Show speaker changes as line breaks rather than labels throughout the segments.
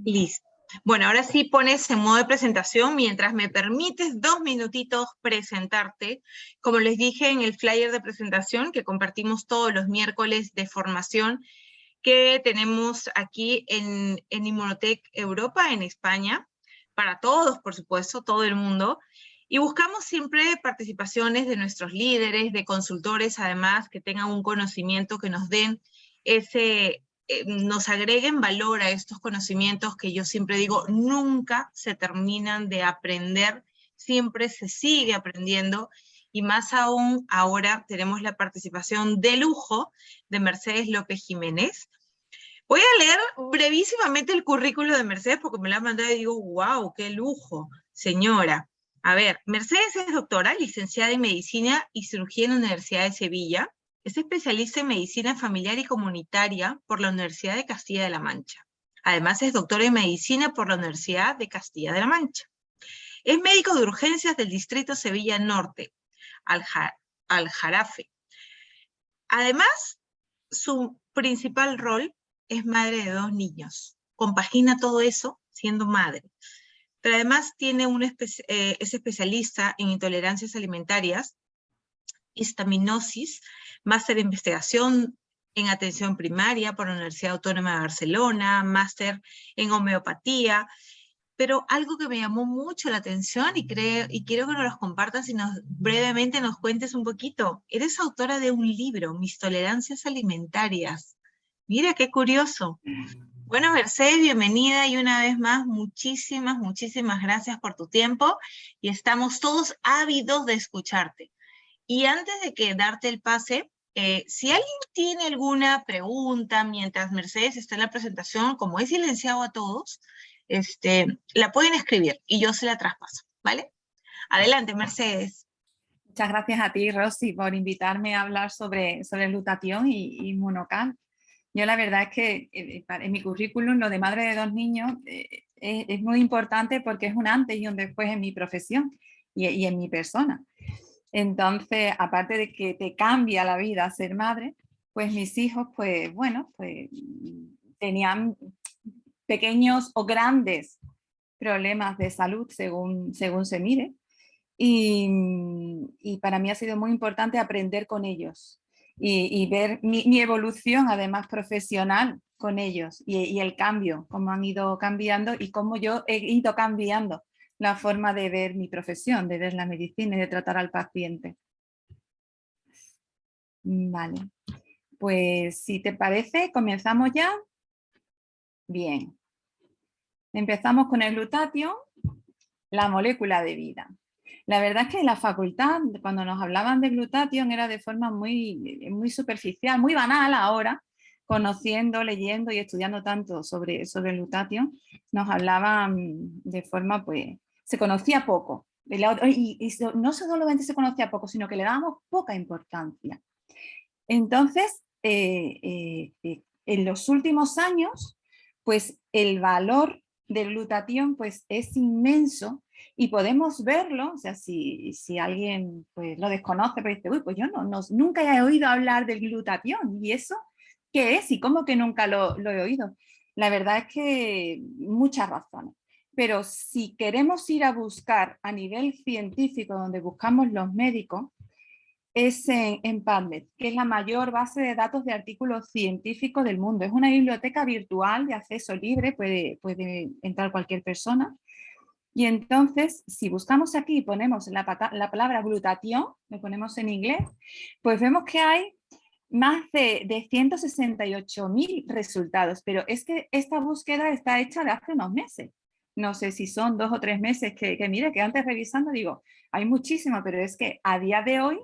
Listo. Bueno, ahora sí pones en modo de presentación, mientras me permites 2 minutitos presentarte. Como les dije en el flyer de presentación que compartimos todos los miércoles de formación que tenemos aquí en Inmunotech Europa, en España, para todos, por supuesto, todo el mundo. Y buscamos siempre participaciones de nuestros líderes, de consultores, además, que tengan un conocimiento, que nos den nos agreguen valor a estos conocimientos que yo siempre digo, nunca se terminan de aprender, siempre se sigue aprendiendo, y más aún ahora tenemos la participación de lujo de Mercedes López Jiménez. Voy a leer brevísimamente el currículo de Mercedes porque me la han mandado y digo, wow, qué lujo, señora. A ver, Mercedes es doctora, licenciada en Medicina y Cirugía en la Universidad de Sevilla. Es especialista en Medicina Familiar y Comunitaria por la Universidad de Castilla de la Mancha. Además es doctora en Medicina por la Universidad de Castilla de la Mancha. Es médico de urgencias del Distrito Sevilla Norte, Aljarafe. Además, su principal rol es madre de 2 niños. Compagina todo eso siendo madre. Pero además es especialista en intolerancias alimentarias, histaminosis, máster de investigación en atención primaria por la Universidad Autónoma de Barcelona, máster en homeopatía. Pero algo que me llamó mucho la atención y quiero que nos los compartas y brevemente nos cuentes un poquito. Eres autora de un libro, Mis tolerancias alimentarias. Mira, qué curioso. Bueno, Mercedes, bienvenida y una vez más, muchísimas gracias por tu tiempo y estamos todos ávidos de escucharte. Y antes de que darte el pase, si alguien tiene alguna pregunta mientras Mercedes está en la presentación, como he silenciado a todos, la pueden escribir y yo se la traspaso, ¿vale? Adelante, Mercedes.
Muchas gracias a ti, Rosy, por invitarme a hablar sobre glutatión y Inmunocal. Yo la verdad es que en mi currículum lo de madre de 2 niños es muy importante porque es un antes y un después en mi profesión y en mi persona. Entonces, aparte de que te cambia la vida ser madre, pues mis hijos, pues bueno, pues tenían pequeños o grandes problemas de salud según se mire. Y para mí ha sido muy importante aprender con ellos y ver mi evolución, además profesional, con ellos y el cambio, cómo han ido cambiando y cómo yo he ido cambiando la forma de ver mi profesión, de ver la medicina y de tratar al paciente. Vale, pues si te parece, comenzamos ya. Bien, empezamos con el glutatión, la molécula de vida. La verdad es que en la facultad, cuando nos hablaban de glutatión, era de forma muy superficial, muy banal ahora, conociendo, leyendo y estudiando tanto sobre el glutatión, nos hablaban de forma, pues, se conocía poco. Y no solamente se conocía poco, sino que le dábamos poca importancia. Entonces, en los últimos años, pues el valor del glutatión pues, es inmenso y podemos verlo, o sea, si alguien pues, lo desconoce, pero dice, uy, pues yo nunca he oído hablar del glutatión, ¿y eso qué es? ¿Y cómo que nunca lo he oído? La verdad es que muchas razones. Pero si queremos ir a buscar a nivel científico, donde buscamos los médicos, es en PubMed, que es la mayor base de datos de artículos científicos del mundo. Es una biblioteca virtual de acceso libre, puede entrar cualquier persona. Y entonces, si buscamos aquí y ponemos la palabra glutatión, lo ponemos en inglés, pues vemos que hay más de 168.000 resultados, pero es que esta búsqueda está hecha de hace unos meses. No sé si son 2 o 3 meses que mire, que antes revisando digo, hay muchísimo, pero es que a día de hoy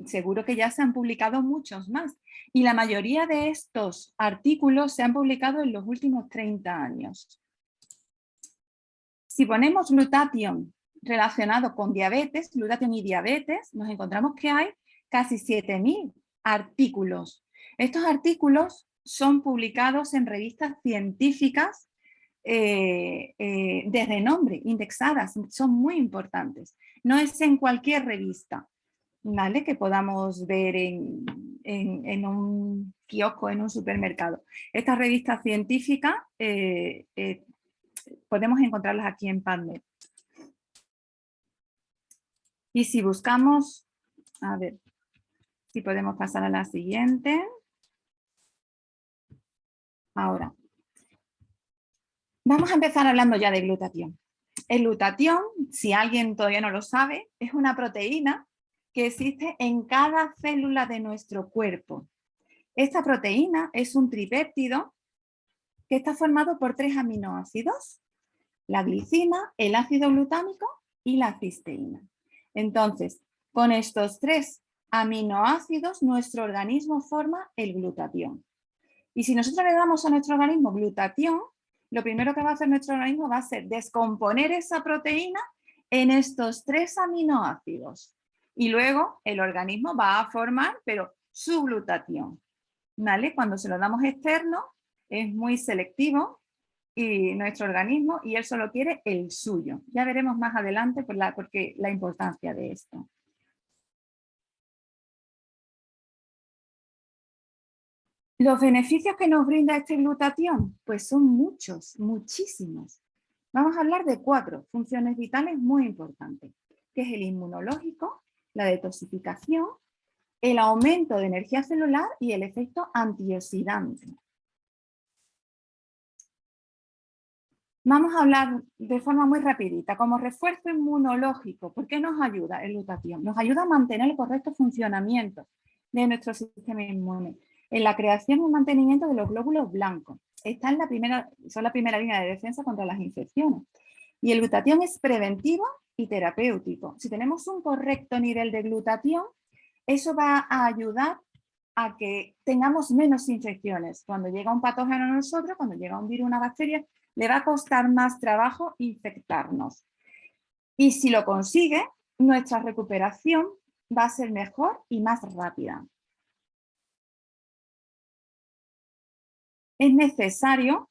seguro que ya se han publicado muchos más. Y la mayoría de estos artículos se han publicado en los últimos 30 años. Si ponemos glutatión relacionado con diabetes, glutatión y diabetes, nos encontramos que hay casi 7.000 artículos. Estos artículos son publicados en revistas científicas de renombre, indexadas, son muy importantes. No es en cualquier revista, ¿vale? Que podamos ver en en un kiosco, en un supermercado. Estas revistas científicas podemos encontrarlas aquí en PubMed. Y si buscamos, a ver, si podemos pasar a la siguiente. Ahora, vamos a empezar hablando ya de glutatión. El glutatión, si alguien todavía no lo sabe, es una proteína que existe en cada célula de nuestro cuerpo. Esta proteína es un tripéptido que está formado por 3 aminoácidos: la glicina, el ácido glutámico y la cisteína. Entonces, con estos 3 aminoácidos, nuestro organismo forma el glutatión. Y si nosotros le damos a nuestro organismo glutatión, lo primero que va a hacer nuestro organismo va a ser descomponer esa proteína en estos 3 aminoácidos. Y luego el organismo va a formar, pero su glutatión, ¿vale? Cuando se lo damos externo, es muy selectivo y nuestro organismo, y él solo quiere el suyo. Ya veremos más adelante porque la importancia de esto. ¿Los beneficios que nos brinda este glutatión? Pues son muchos, muchísimos. Vamos a hablar de 4 funciones vitales muy importantes, que es el inmunológico, la detoxificación, el aumento de energía celular y el efecto antioxidante. Vamos a hablar de forma muy rapidita, como refuerzo inmunológico. ¿Por qué nos ayuda el glutatión? Nos ayuda a mantener el correcto funcionamiento de nuestro sistema inmune, en la creación y mantenimiento de los glóbulos blancos. Son la primera línea de defensa contra las infecciones. Y el glutatión es preventivo y terapéutico. Si tenemos un correcto nivel de glutatión, eso va a ayudar a que tengamos menos infecciones. Cuando llega un patógeno a nosotros, cuando llega un virus, una bacteria, le va a costar más trabajo infectarnos. Y si lo consigue, nuestra recuperación va a ser mejor y más rápida. Es necesario,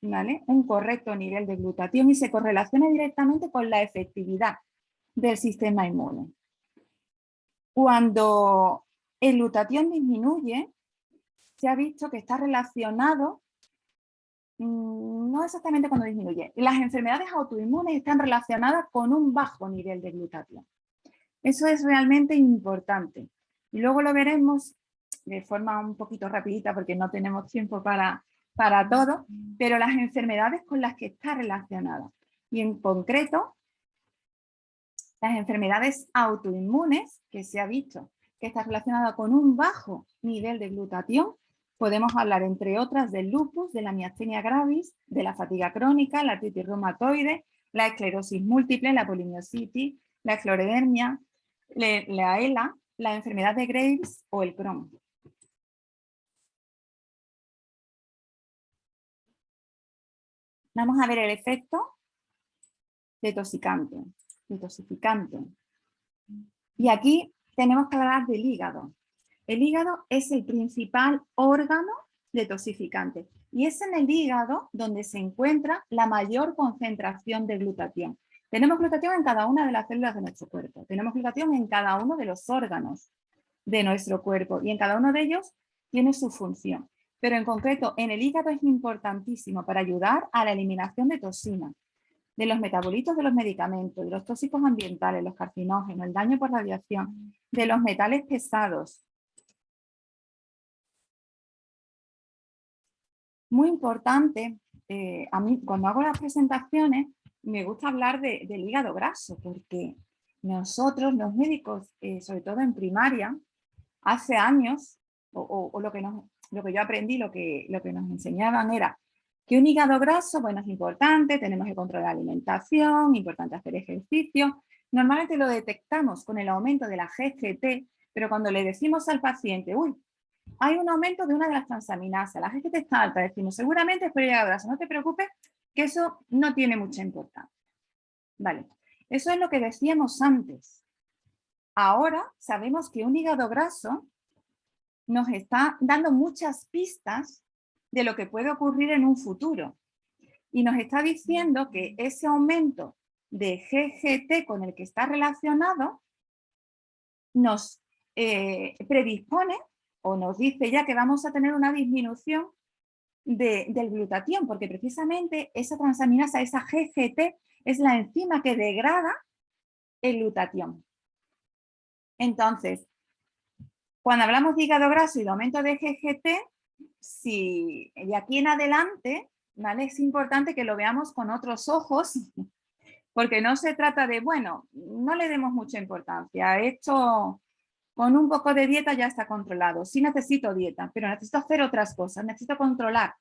¿vale?, un correcto nivel de glutatión y se correlaciona directamente con la efectividad del sistema inmune. Cuando el glutatión disminuye, se ha visto que está relacionado, no exactamente cuando disminuye, las enfermedades autoinmunes están relacionadas con un bajo nivel de glutatión. Eso es realmente importante. Y luego lo veremos de forma un poquito rapidita porque no tenemos tiempo para todo, pero las enfermedades con las que está relacionada. Y en concreto, las enfermedades autoinmunes, que se ha visto que está relacionada con un bajo nivel de glutatión, podemos hablar, entre otras, del lupus, de la miastenia gravis, de la fatiga crónica, la artritis reumatoide, la esclerosis múltiple, la polimiositis, la esclerodermia, la ELA, la enfermedad de Graves o el Crohn. Vamos a ver el efecto detoxificante. Y aquí tenemos que hablar del hígado. El hígado es el principal órgano detoxificante y es en el hígado donde se encuentra la mayor concentración de glutatión. Tenemos glutatión en cada una de las células de nuestro cuerpo, tenemos glutatión en cada uno de los órganos de nuestro cuerpo y en cada uno de ellos tiene su función. Pero en concreto, en el hígado es importantísimo para ayudar a la eliminación de toxinas, de los metabolitos de los medicamentos, de los tóxicos ambientales, los carcinógenos, el daño por radiación, de los metales pesados. Muy importante, a mí cuando hago las presentaciones me gusta hablar del hígado graso, porque nosotros los médicos, sobre todo en primaria, hace años, lo que yo aprendí, lo que nos enseñaban era que un hígado graso, bueno, es importante, tenemos que controlar la alimentación, importante hacer ejercicio. Normalmente lo detectamos con el aumento de la GGT, pero cuando le decimos al paciente, uy, hay un aumento de una de las transaminasas, la GGT está alta, decimos, seguramente es por el hígado graso, no te preocupes, que eso no tiene mucha importancia. Vale, eso es lo que decíamos antes. Ahora sabemos que un hígado graso nos está dando muchas pistas de lo que puede ocurrir en un futuro. Y nos está diciendo que ese aumento de GGT con el que está relacionado nos predispone o nos dice ya que vamos a tener una disminución del glutatión, porque precisamente esa transaminasa, esa GGT, es la enzima que degrada el glutatión. Entonces, cuando hablamos de hígado graso y de aumento de GGT, si de aquí en adelante, ¿vale? Es importante que lo veamos con otros ojos, porque no se trata de, bueno, no le demos mucha importancia, esto con un poco de dieta ya está controlado. Sí necesito dieta, pero necesito hacer otras cosas, necesito controlar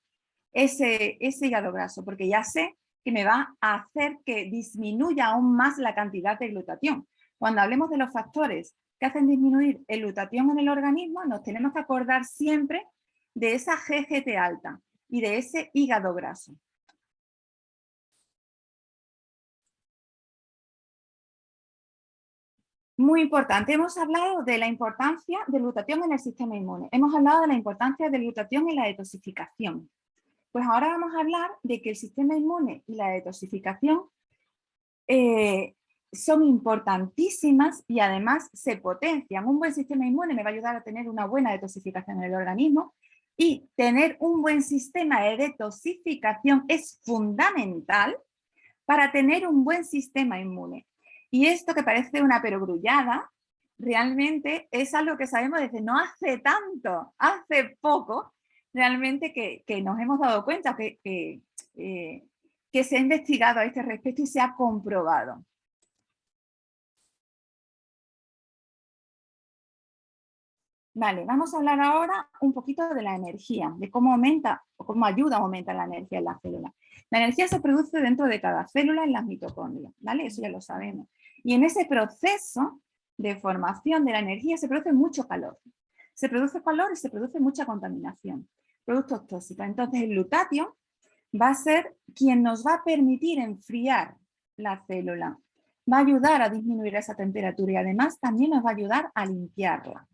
ese hígado graso, porque ya sé que me va a hacer que disminuya aún más la cantidad de glutatión. Cuando hablemos de los factores que hacen disminuir el glutatión en el organismo, nos tenemos que acordar siempre de esa GGT alta y de ese hígado graso. Muy importante, hemos hablado de la importancia del glutatión en el sistema inmune, hemos hablado de la importancia del glutatión en la detoxificación. Pues ahora vamos a hablar de que el sistema inmune y la detoxificación son importantísimas y además se potencian. Un buen sistema inmune me va a ayudar a tener una buena detoxificación en el organismo y tener un buen sistema de detoxificación es fundamental para tener un buen sistema inmune. Y esto que parece una perogrullada, realmente es algo que sabemos desde no hace tanto, hace poco, realmente que nos hemos dado cuenta que se ha investigado a este respecto y se ha comprobado. Vale, vamos a hablar ahora un poquito de la energía, de cómo aumenta o cómo ayuda a aumentar la energía en la célula. La energía se produce dentro de cada célula en las mitocondrias, ¿vale? Eso ya lo sabemos. Y en ese proceso de formación de la energía se produce mucho calor. Se produce calor y se produce mucha contaminación, productos tóxicos. Entonces el glutatión va a ser quien nos va a permitir enfriar la célula, va a ayudar a disminuir esa temperatura y además también nos va a ayudar a limpiarla.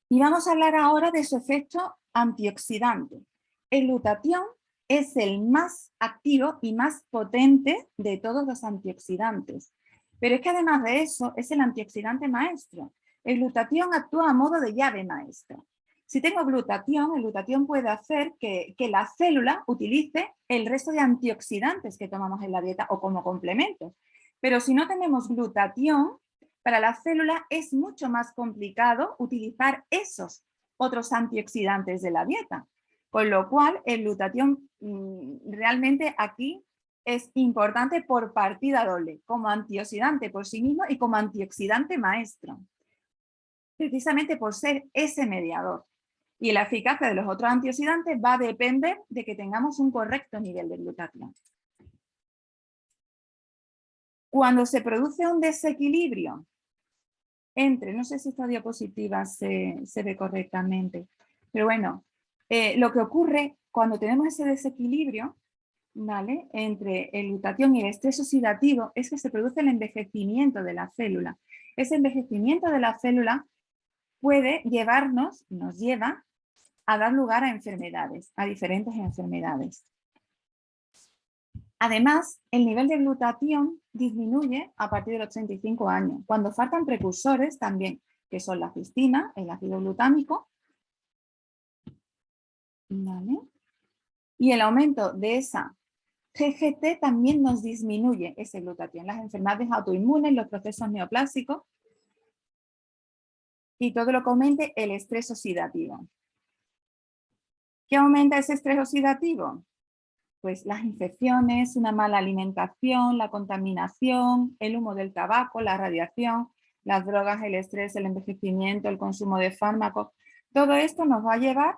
Y vamos a hablar ahora de su efecto antioxidante. El glutatión es el más activo y más potente de todos los antioxidantes. Pero es que además de eso es el antioxidante maestro. El glutatión actúa a modo de llave maestra. Si tengo glutatión, el glutatión puede hacer que la célula utilice el resto de antioxidantes que tomamos en la dieta o como complemento. Pero si no tenemos glutatión, para la célula es mucho más complicado utilizar esos otros antioxidantes de la dieta. Con lo cual, el glutatión realmente aquí es importante por partida doble, como antioxidante por sí mismo y como antioxidante maestro. Precisamente por ser ese mediador. Y la eficacia de los otros antioxidantes va a depender de que tengamos un correcto nivel de glutatión. Cuando se produce un desequilibrio entre, no sé si esta diapositiva se ve correctamente, pero bueno, lo que ocurre cuando tenemos ese desequilibrio, ¿vale?, entre el glutatión y el estrés oxidativo es que se produce el envejecimiento de la célula. Ese envejecimiento de la célula puede llevarnos, nos lleva a dar lugar a enfermedades, a diferentes enfermedades. Además, el nivel de glutatión disminuye a partir de los 35 años, cuando faltan precursores también, que son la cistina, el ácido glutámico, ¿vale?, y el aumento de esa GGT también nos disminuye ese glutatión, las enfermedades autoinmunes, los procesos neoplásicos y todo lo que aumente el estrés oxidativo. ¿Qué aumenta ese estrés oxidativo? Pues las infecciones, una mala alimentación, la contaminación, el humo del tabaco, la radiación, las drogas, el estrés, el envejecimiento, el consumo de fármacos. Todo esto nos va a llevar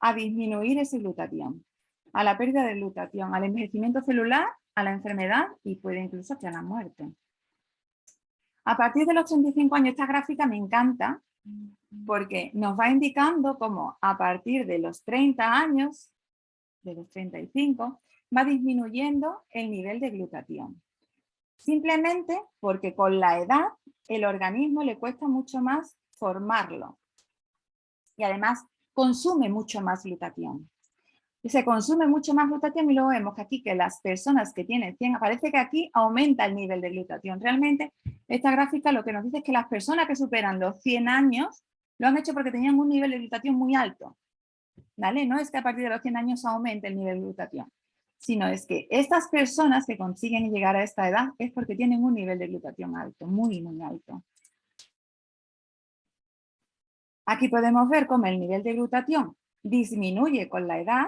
a disminuir ese glutatión, a la pérdida de glutatión, al envejecimiento celular, a la enfermedad y puede incluso que a la muerte. A partir de los 35 años, esta gráfica me encanta porque nos va indicando cómo a partir de los 30 años, de los 35, va disminuyendo el nivel de glutatión. Simplemente porque con la edad el organismo le cuesta mucho más formarlo y además consume mucho más glutatión. Y se consume mucho más glutatión y luego vemos que aquí que las personas que tienen 100, parece que aquí aumenta el nivel de glutatión. Realmente esta gráfica lo que nos dice es que las personas que superan los 100 años lo han hecho porque tenían un nivel de glutatión muy alto. ¿Vale? No es que a partir de los 100 años aumente el nivel de glutatión, sino es que estas personas que consiguen llegar a esta edad es porque tienen un nivel de glutatión alto, muy, muy alto. Aquí podemos ver cómo el nivel de glutatión disminuye con la edad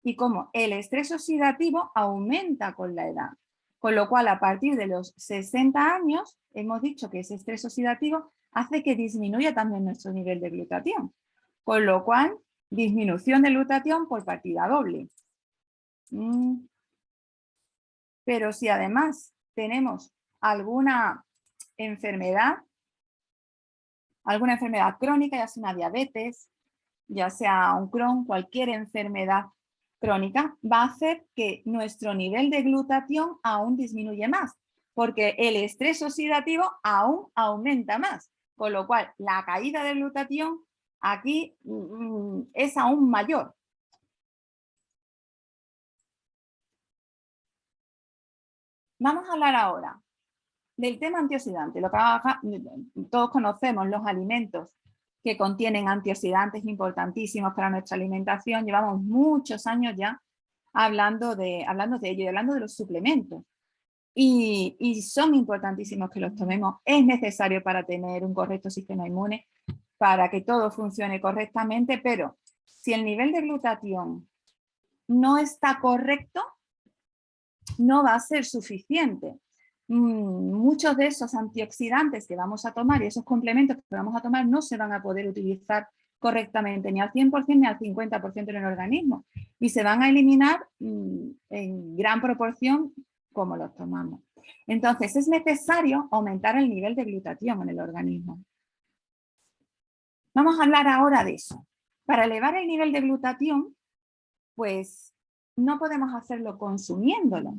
y cómo el estrés oxidativo aumenta con la edad. Con lo cual, a partir de los 60 años, hemos dicho que ese estrés oxidativo hace que disminuya también nuestro nivel de glutatión. Con lo cual, disminución de glutatión por partida doble. Pero si además tenemos alguna enfermedad crónica, ya sea una diabetes, ya sea un Crohn, cualquier enfermedad crónica, va a hacer que nuestro nivel de glutatión aún disminuye más, porque el estrés oxidativo aún aumenta más, con lo cual la caída de glutatión aquí es aún mayor. Vamos a hablar ahora del tema antioxidante. Lo que todos conocemos los alimentos que contienen antioxidantes importantísimos para nuestra alimentación. Llevamos muchos años ya hablando de ello y hablando de los suplementos. Y son importantísimos que los tomemos. Es necesario para tener un correcto sistema inmune, para que todo funcione correctamente, pero si el nivel de glutatión no está correcto, no va a ser suficiente. Muchos de esos antioxidantes que vamos a tomar y esos complementos que vamos a tomar no se van a poder utilizar correctamente ni al 100% ni al 50% en el organismo y se van a eliminar en gran proporción como los tomamos. Entonces es necesario aumentar el nivel de glutatión en el organismo. Vamos a hablar ahora de eso. Para elevar el nivel de glutatión, pues no podemos hacerlo consumiéndolo.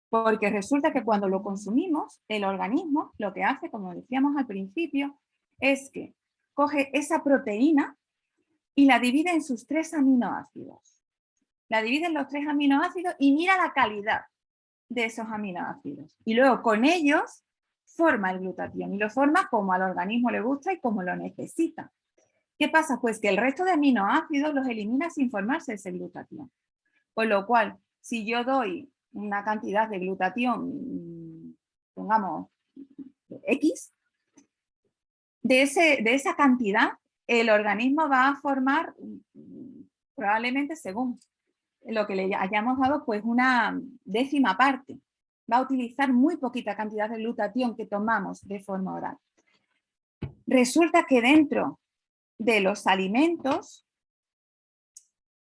Porque resulta que cuando lo consumimos, el organismo lo que hace, como decíamos al principio, es que coge esa proteína y la divide en sus 3 aminoácidos. La divide en los 3 aminoácidos y mira la calidad de esos aminoácidos. Y luego con ellos forma el glutatión y lo forma como al organismo le gusta y como lo necesita. ¿Qué pasa? Pues que el resto de aminoácidos los elimina sin formarse ese glutatión. Con lo cual, si yo doy una cantidad de glutatión, pongamos X, de esa cantidad, el organismo va a formar, probablemente según lo que le hayamos dado, pues una 10ª parte. Va a utilizar muy poquita cantidad de glutatión que tomamos de forma oral. Resulta que dentro de los alimentos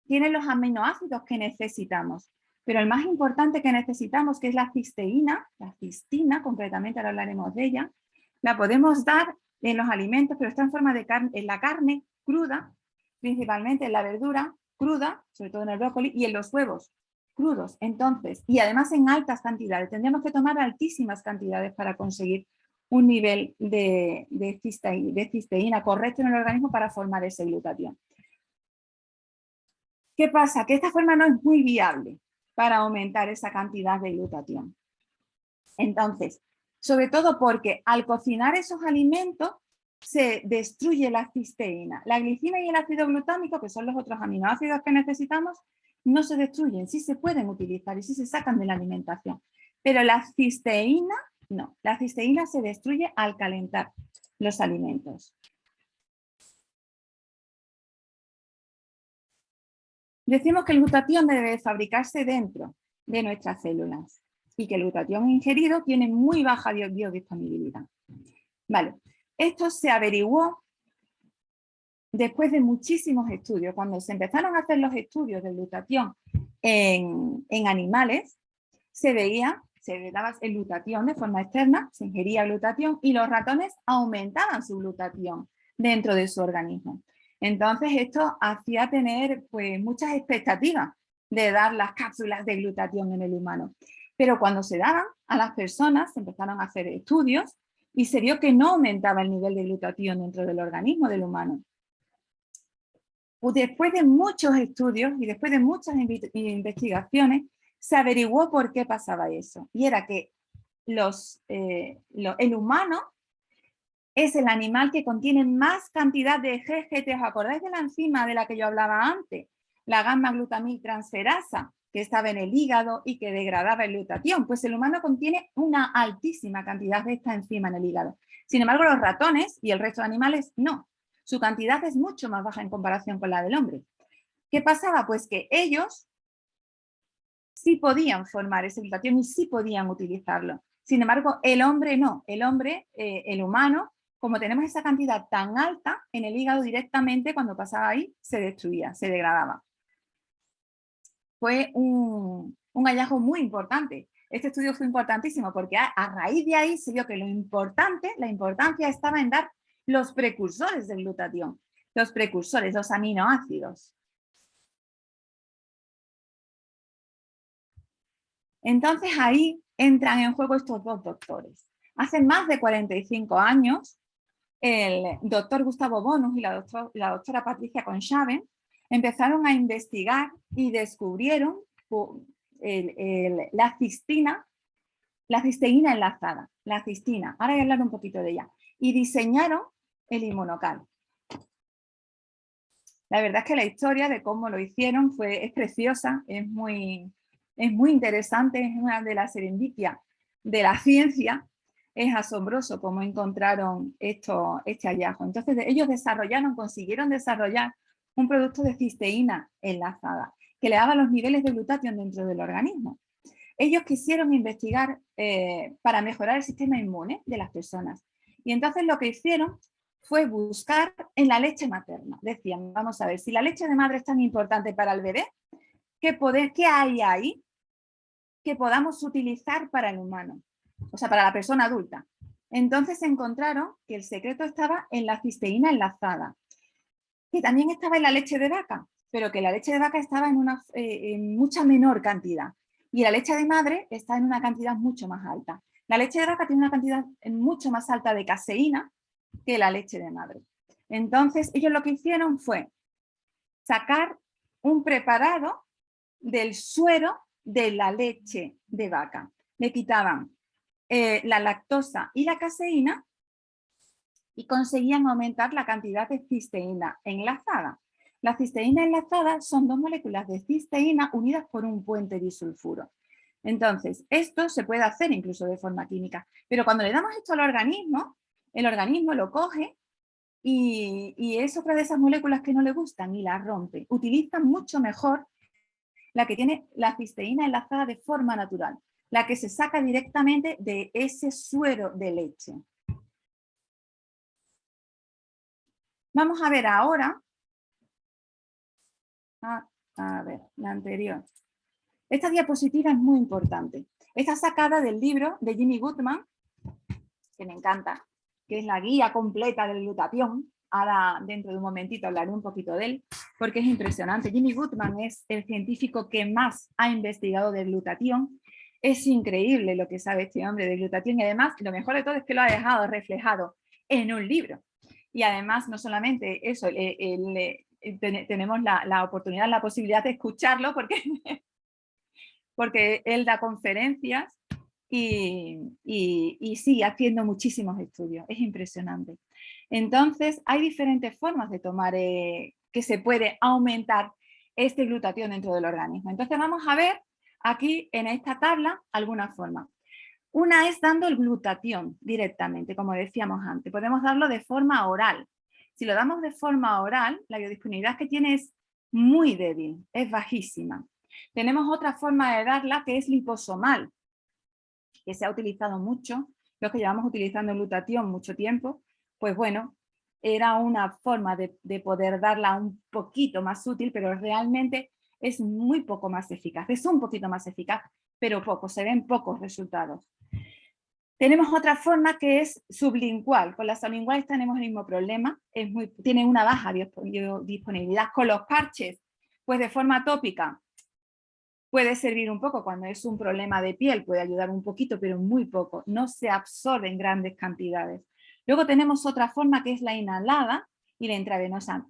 tienen los aminoácidos que necesitamos. Pero el más importante que necesitamos, que es la cisteína, la cistina, concretamente ahora hablaremos de ella, la podemos dar en los alimentos, pero está en forma de carne, en la carne cruda, principalmente en la verdura cruda, sobre todo en el brócoli, y en los huevos crudos. Entonces, y además en altas cantidades, tendríamos que tomar altísimas cantidades para conseguir un nivel de cisteína correcto en el organismo para formar ese glutatión. ¿Qué pasa? Que esta forma no es muy viable para aumentar esa cantidad de glutatión. Entonces, sobre todo porque al cocinar esos alimentos se destruye la cisteína. La glicina y el ácido glutámico, que son los otros aminoácidos que necesitamos, no se destruyen, sí se pueden utilizar y sí se sacan de la alimentación. Pero la cisteína, no. La cisteína se destruye al calentar los alimentos. Decimos que el glutatión debe fabricarse dentro de nuestras células y que el glutatión ingerido tiene muy baja biodisponibilidad. Vale. Esto se averiguó después de muchísimos estudios. Cuando se empezaron a hacer los estudios de glutatión en animales, se daba el glutatión de forma externa, se ingería glutatión y los ratones aumentaban su glutatión dentro de su organismo. Entonces esto hacía tener pues, muchas expectativas de dar las cápsulas de glutatión en el humano. Pero cuando se daban a las personas, se empezaron a hacer estudios y se vio que no aumentaba el nivel de glutatión dentro del organismo del humano. Pues después de muchos estudios y después de muchas investigaciones, se averiguó por qué pasaba eso. Y era que el humano es el animal que contiene más cantidad de GGT. ¿Os acordáis de la enzima de la que yo hablaba antes? La gamma-glutamiltransferasa, que estaba en el hígado y que degradaba el glutatión. Pues el humano contiene una altísima cantidad de esta enzima en el hígado. Sin embargo, los ratones y el resto de animales no. Su cantidad es mucho más baja en comparación con la del hombre. ¿Qué pasaba? Pues que ellos sí podían formar ese glutatión y sí podían utilizarlo. Sin embargo, el hombre no. El hombre, el humano, como tenemos esa cantidad tan alta en el hígado directamente, cuando pasaba ahí, se destruía, se degradaba. Fue un hallazgo muy importante. Este estudio fue importantísimo porque a raíz de ahí se vio que la importancia estaba en dar los precursores del glutatión, los precursores, los aminoácidos. Entonces ahí entran en juego estos dos doctores. Hace más de 45 años, el doctor Gustavo Bonus y la doctora Patricia Conshaven empezaron a investigar y descubrieron la cisteína enlazada, la cistina. Ahora voy a hablar un poquito de ella. Y diseñaron el inmunocal. La verdad es que la historia de cómo lo hicieron es preciosa, es muy interesante, es una de las serendipias de la ciencia. Es asombroso cómo encontraron este hallazgo. Entonces ellos consiguieron desarrollar un producto de cisteína enlazada que le daba los niveles de glutatión dentro del organismo. Ellos quisieron investigar para mejorar el sistema inmune de las personas. Y entonces lo que hicieron fue buscar en la leche materna. Decían, vamos a ver, si la leche de madre es tan importante para el bebé, ¿qué hay ahí que podamos utilizar para el humano? O sea, para la persona adulta. Entonces encontraron que el secreto estaba en la cisteína enlazada, que también estaba en la leche de vaca, pero que la leche de vaca estaba en mucha menor cantidad. Y la leche de madre está en una cantidad mucho más alta. La leche de vaca tiene una cantidad mucho más alta de caseína que la leche de madre. Entonces, ellos lo que hicieron fue sacar un preparado del suero de la leche de vaca. Le quitaban la lactosa y la caseína y conseguían aumentar la cantidad de cisteína enlazada. La cisteína enlazada son dos moléculas de cisteína unidas por un puente disulfuro. Entonces, esto se puede hacer incluso de forma química, pero cuando le damos esto al organismo, el organismo lo coge y es otra de esas moléculas que no le gustan y la rompe. Utiliza mucho mejor la que tiene la cisteína enlazada de forma natural, la que se saca directamente de ese suero de leche. Vamos a ver ahora, a ver, la anterior. Esta diapositiva es muy importante. Está sacada del libro de Jimmy Goodman, que me encanta, que es la guía completa del glutatión. Ahora, dentro de un momentito, hablaré un poquito de él, porque es impresionante. Jimmy Goodman es el científico que más ha investigado del glutatión. Es increíble lo que sabe este hombre de glutatión y además, lo mejor de todo es que lo ha dejado reflejado en un libro. Y además, no solamente eso, tenemos la oportunidad, la posibilidad de escucharlo porque él da conferencias y sigue haciendo muchísimos estudios. Es impresionante. Entonces, hay diferentes formas de tomar, que se puede aumentar este glutatión dentro del organismo. Entonces, vamos a ver aquí en esta tabla algunas formas. Una es dando el glutatión directamente, como decíamos antes. Podemos darlo de forma oral. Si lo damos de forma oral, la biodisponibilidad que tiene es muy débil, es bajísima. Tenemos otra forma de darla que es liposomal, que se ha utilizado mucho. Los que llevamos utilizando el glutatión mucho tiempo, pues bueno, era una forma de poder darla un poquito más útil, pero realmente es muy poco más eficaz. Es un poquito más eficaz, pero poco, se ven pocos resultados. Tenemos otra forma que es sublingual. Con las sublinguales tenemos el mismo problema, tiene una baja disponibilidad. Con los parches, pues de forma tópica, puede servir un poco cuando es un problema de piel, puede ayudar un poquito, pero muy poco. No se absorbe en grandes cantidades. Luego tenemos otra forma que es la inhalada y la intravenosa.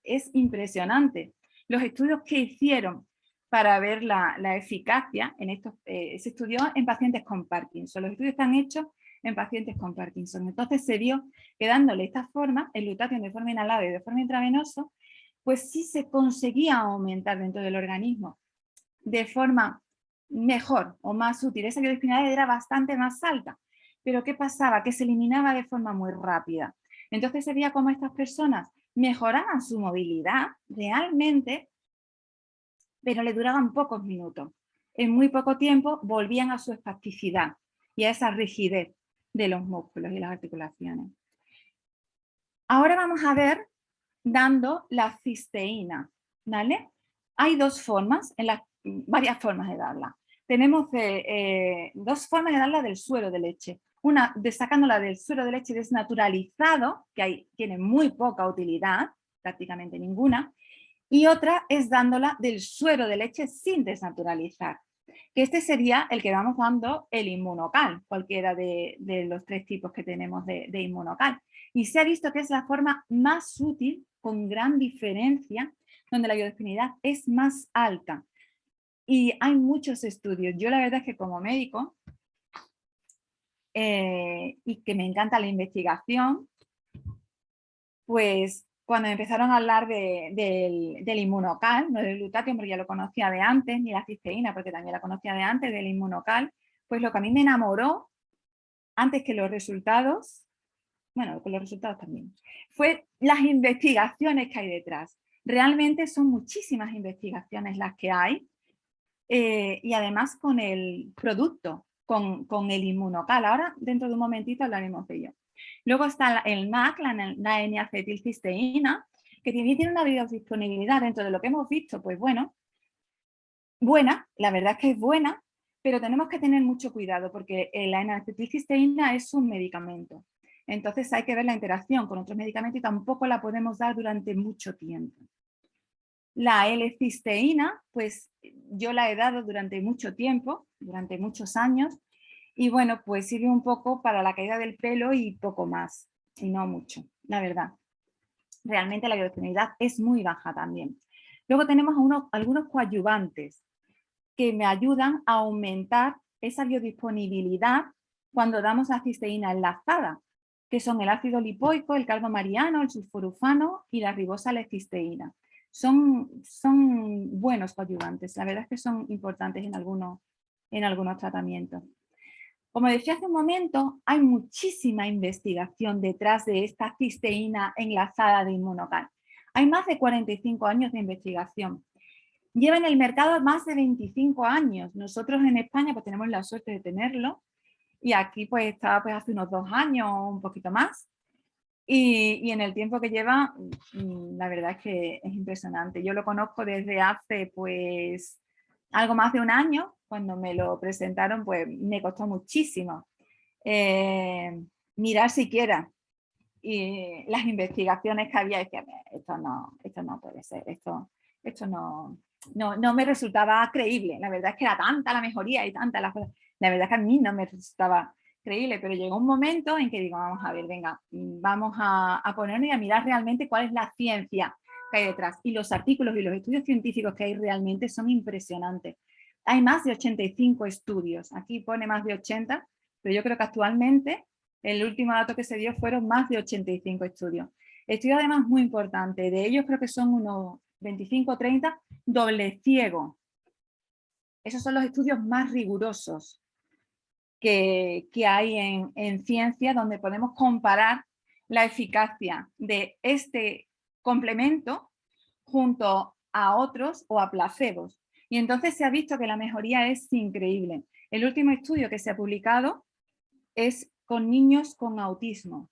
Es impresionante. Los estudios que hicieron para ver la eficacia en estos, se estudió en pacientes con Parkinson. Los estudios están hechos en pacientes con Parkinson. Entonces se vio que dándole esta forma, el glutatión de forma inhalada y de forma intravenosa, pues sí se conseguía aumentar dentro del organismo de forma mejor o más útil. Esa biodisponibilidad era bastante más alta. Pero ¿qué pasaba? Que se eliminaba de forma muy rápida. Entonces se veía cómo estas personas mejoraban su movilidad realmente, pero le duraban pocos minutos. En muy poco tiempo volvían a su espasticidad y a esa rigidez de los músculos y las articulaciones. Ahora vamos a ver dando la cisteína, ¿vale? Hay dos formas, varias formas de darla. Tenemos dos formas de darla del suero de leche. Una, sacándola del suero de leche desnaturalizado, que tiene muy poca utilidad, prácticamente ninguna, y otra es dándola del suero de leche sin desnaturalizar, que este sería el que vamos dando el inmunocal, cualquiera de los tres tipos que tenemos de inmunocal. Y se ha visto que es la forma más útil, con gran diferencia, donde la biodisponibilidad es más alta. Y hay muchos estudios. Yo la verdad es que como médico, y que me encanta la investigación, pues cuando empezaron a hablar del inmunocal, no del glutatión porque ya lo conocía de antes, ni la cisteína porque también la conocía de antes, del inmunocal, pues lo que a mí me enamoró, antes que los resultados, bueno, con los resultados también, fue las investigaciones que hay detrás. Realmente son muchísimas investigaciones las que hay, y además con el producto, con el inmunocal. Ahora, dentro de un momentito, hablaremos de ello. Luego está el NAC, la N-acetilcisteína, que tiene una biodisponibilidad dentro de lo que hemos visto, pues bueno, buena, la verdad es que es buena, pero tenemos que tener mucho cuidado porque la N-acetilcisteína es un medicamento. Entonces hay que ver la interacción con otros medicamentos y tampoco la podemos dar durante mucho tiempo. La L-cisteína, pues yo la he dado durante mucho tiempo, durante muchos años, y bueno, pues sirve un poco para la caída del pelo y poco más, y no mucho, la verdad. Realmente la biodisponibilidad es muy baja también. Luego tenemos algunos coadyuvantes que me ayudan a aumentar esa biodisponibilidad cuando damos la cisteína enlazada, que son el ácido lipoico, el carbamariano, el sulforufano y la ribosa L-cisteína. Son buenos coadyuvantes, la verdad es que son importantes en algunos tratamientos. Como decía hace un momento, hay muchísima investigación detrás de esta cisteína enlazada de inmunocal. Hay más de 45 años de investigación. Lleva en el mercado más de 25 años. Nosotros en España pues tenemos la suerte de tenerlo y aquí pues está pues hace unos 2 años o un poquito más. Y en el tiempo que lleva, la verdad es que es impresionante. Yo lo conozco desde hace pues algo más de un año. Cuando me lo presentaron pues me costó muchísimo mirar siquiera y las investigaciones que había. Decía, esto no puede ser, esto no me resultaba creíble. La verdad es que era tanta la mejoría y tanta la verdad es que a mí no me resultaba creíble, pero llegó un momento en que digo, vamos a ver, venga, vamos a ponernos y a mirar realmente cuál es la ciencia que hay detrás. Y los artículos y los estudios científicos que hay realmente son impresionantes. Hay más de 85 estudios. Aquí pone más de 80, pero yo creo que actualmente el último dato que se dio fueron más de 85 estudios. Estudios además muy importantes. De ellos creo que son unos 25 o 30 doble ciego. Esos son los estudios más rigurosos que hay en ciencia, donde podemos comparar la eficacia de este complemento junto a otros o a placebos. Y entonces se ha visto que la mejoría es increíble. El último estudio que se ha publicado es con niños con autismo.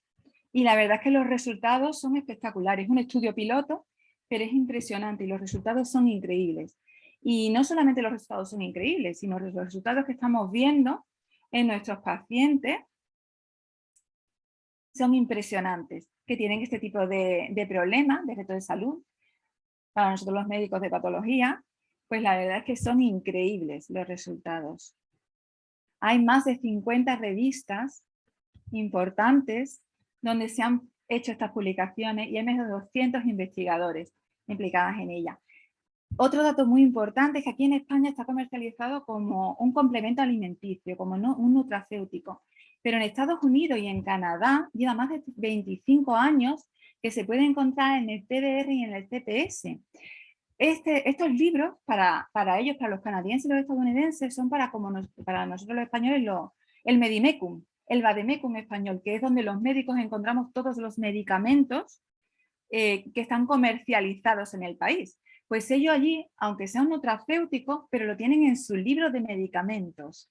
Y la verdad es que los resultados son espectaculares. Es un estudio piloto, pero es impresionante y los resultados son increíbles. Y no solamente los resultados son increíbles, sino los resultados que estamos viendo en nuestros pacientes son impresionantes, que tienen este tipo de problemas, de retos de salud. Para nosotros los médicos de patología, pues la verdad es que son increíbles los resultados. Hay más de 50 revistas importantes donde se han hecho estas publicaciones y hay más de 200 investigadores implicados en ella. Otro dato muy importante es que aquí en España está comercializado como un complemento alimenticio, como un nutracéutico. Pero en Estados Unidos y en Canadá lleva más de 25 años que se puede encontrar en el PDR y en el CPS. Estos libros, para ellos, para los canadienses y los estadounidenses, son para nosotros los españoles el Medimecum, el Vademecum español, que es donde los médicos encontramos todos los medicamentos que están comercializados en el país. Pues ellos allí, aunque sea un nutracéutico, pero lo tienen en su libro de medicamentos.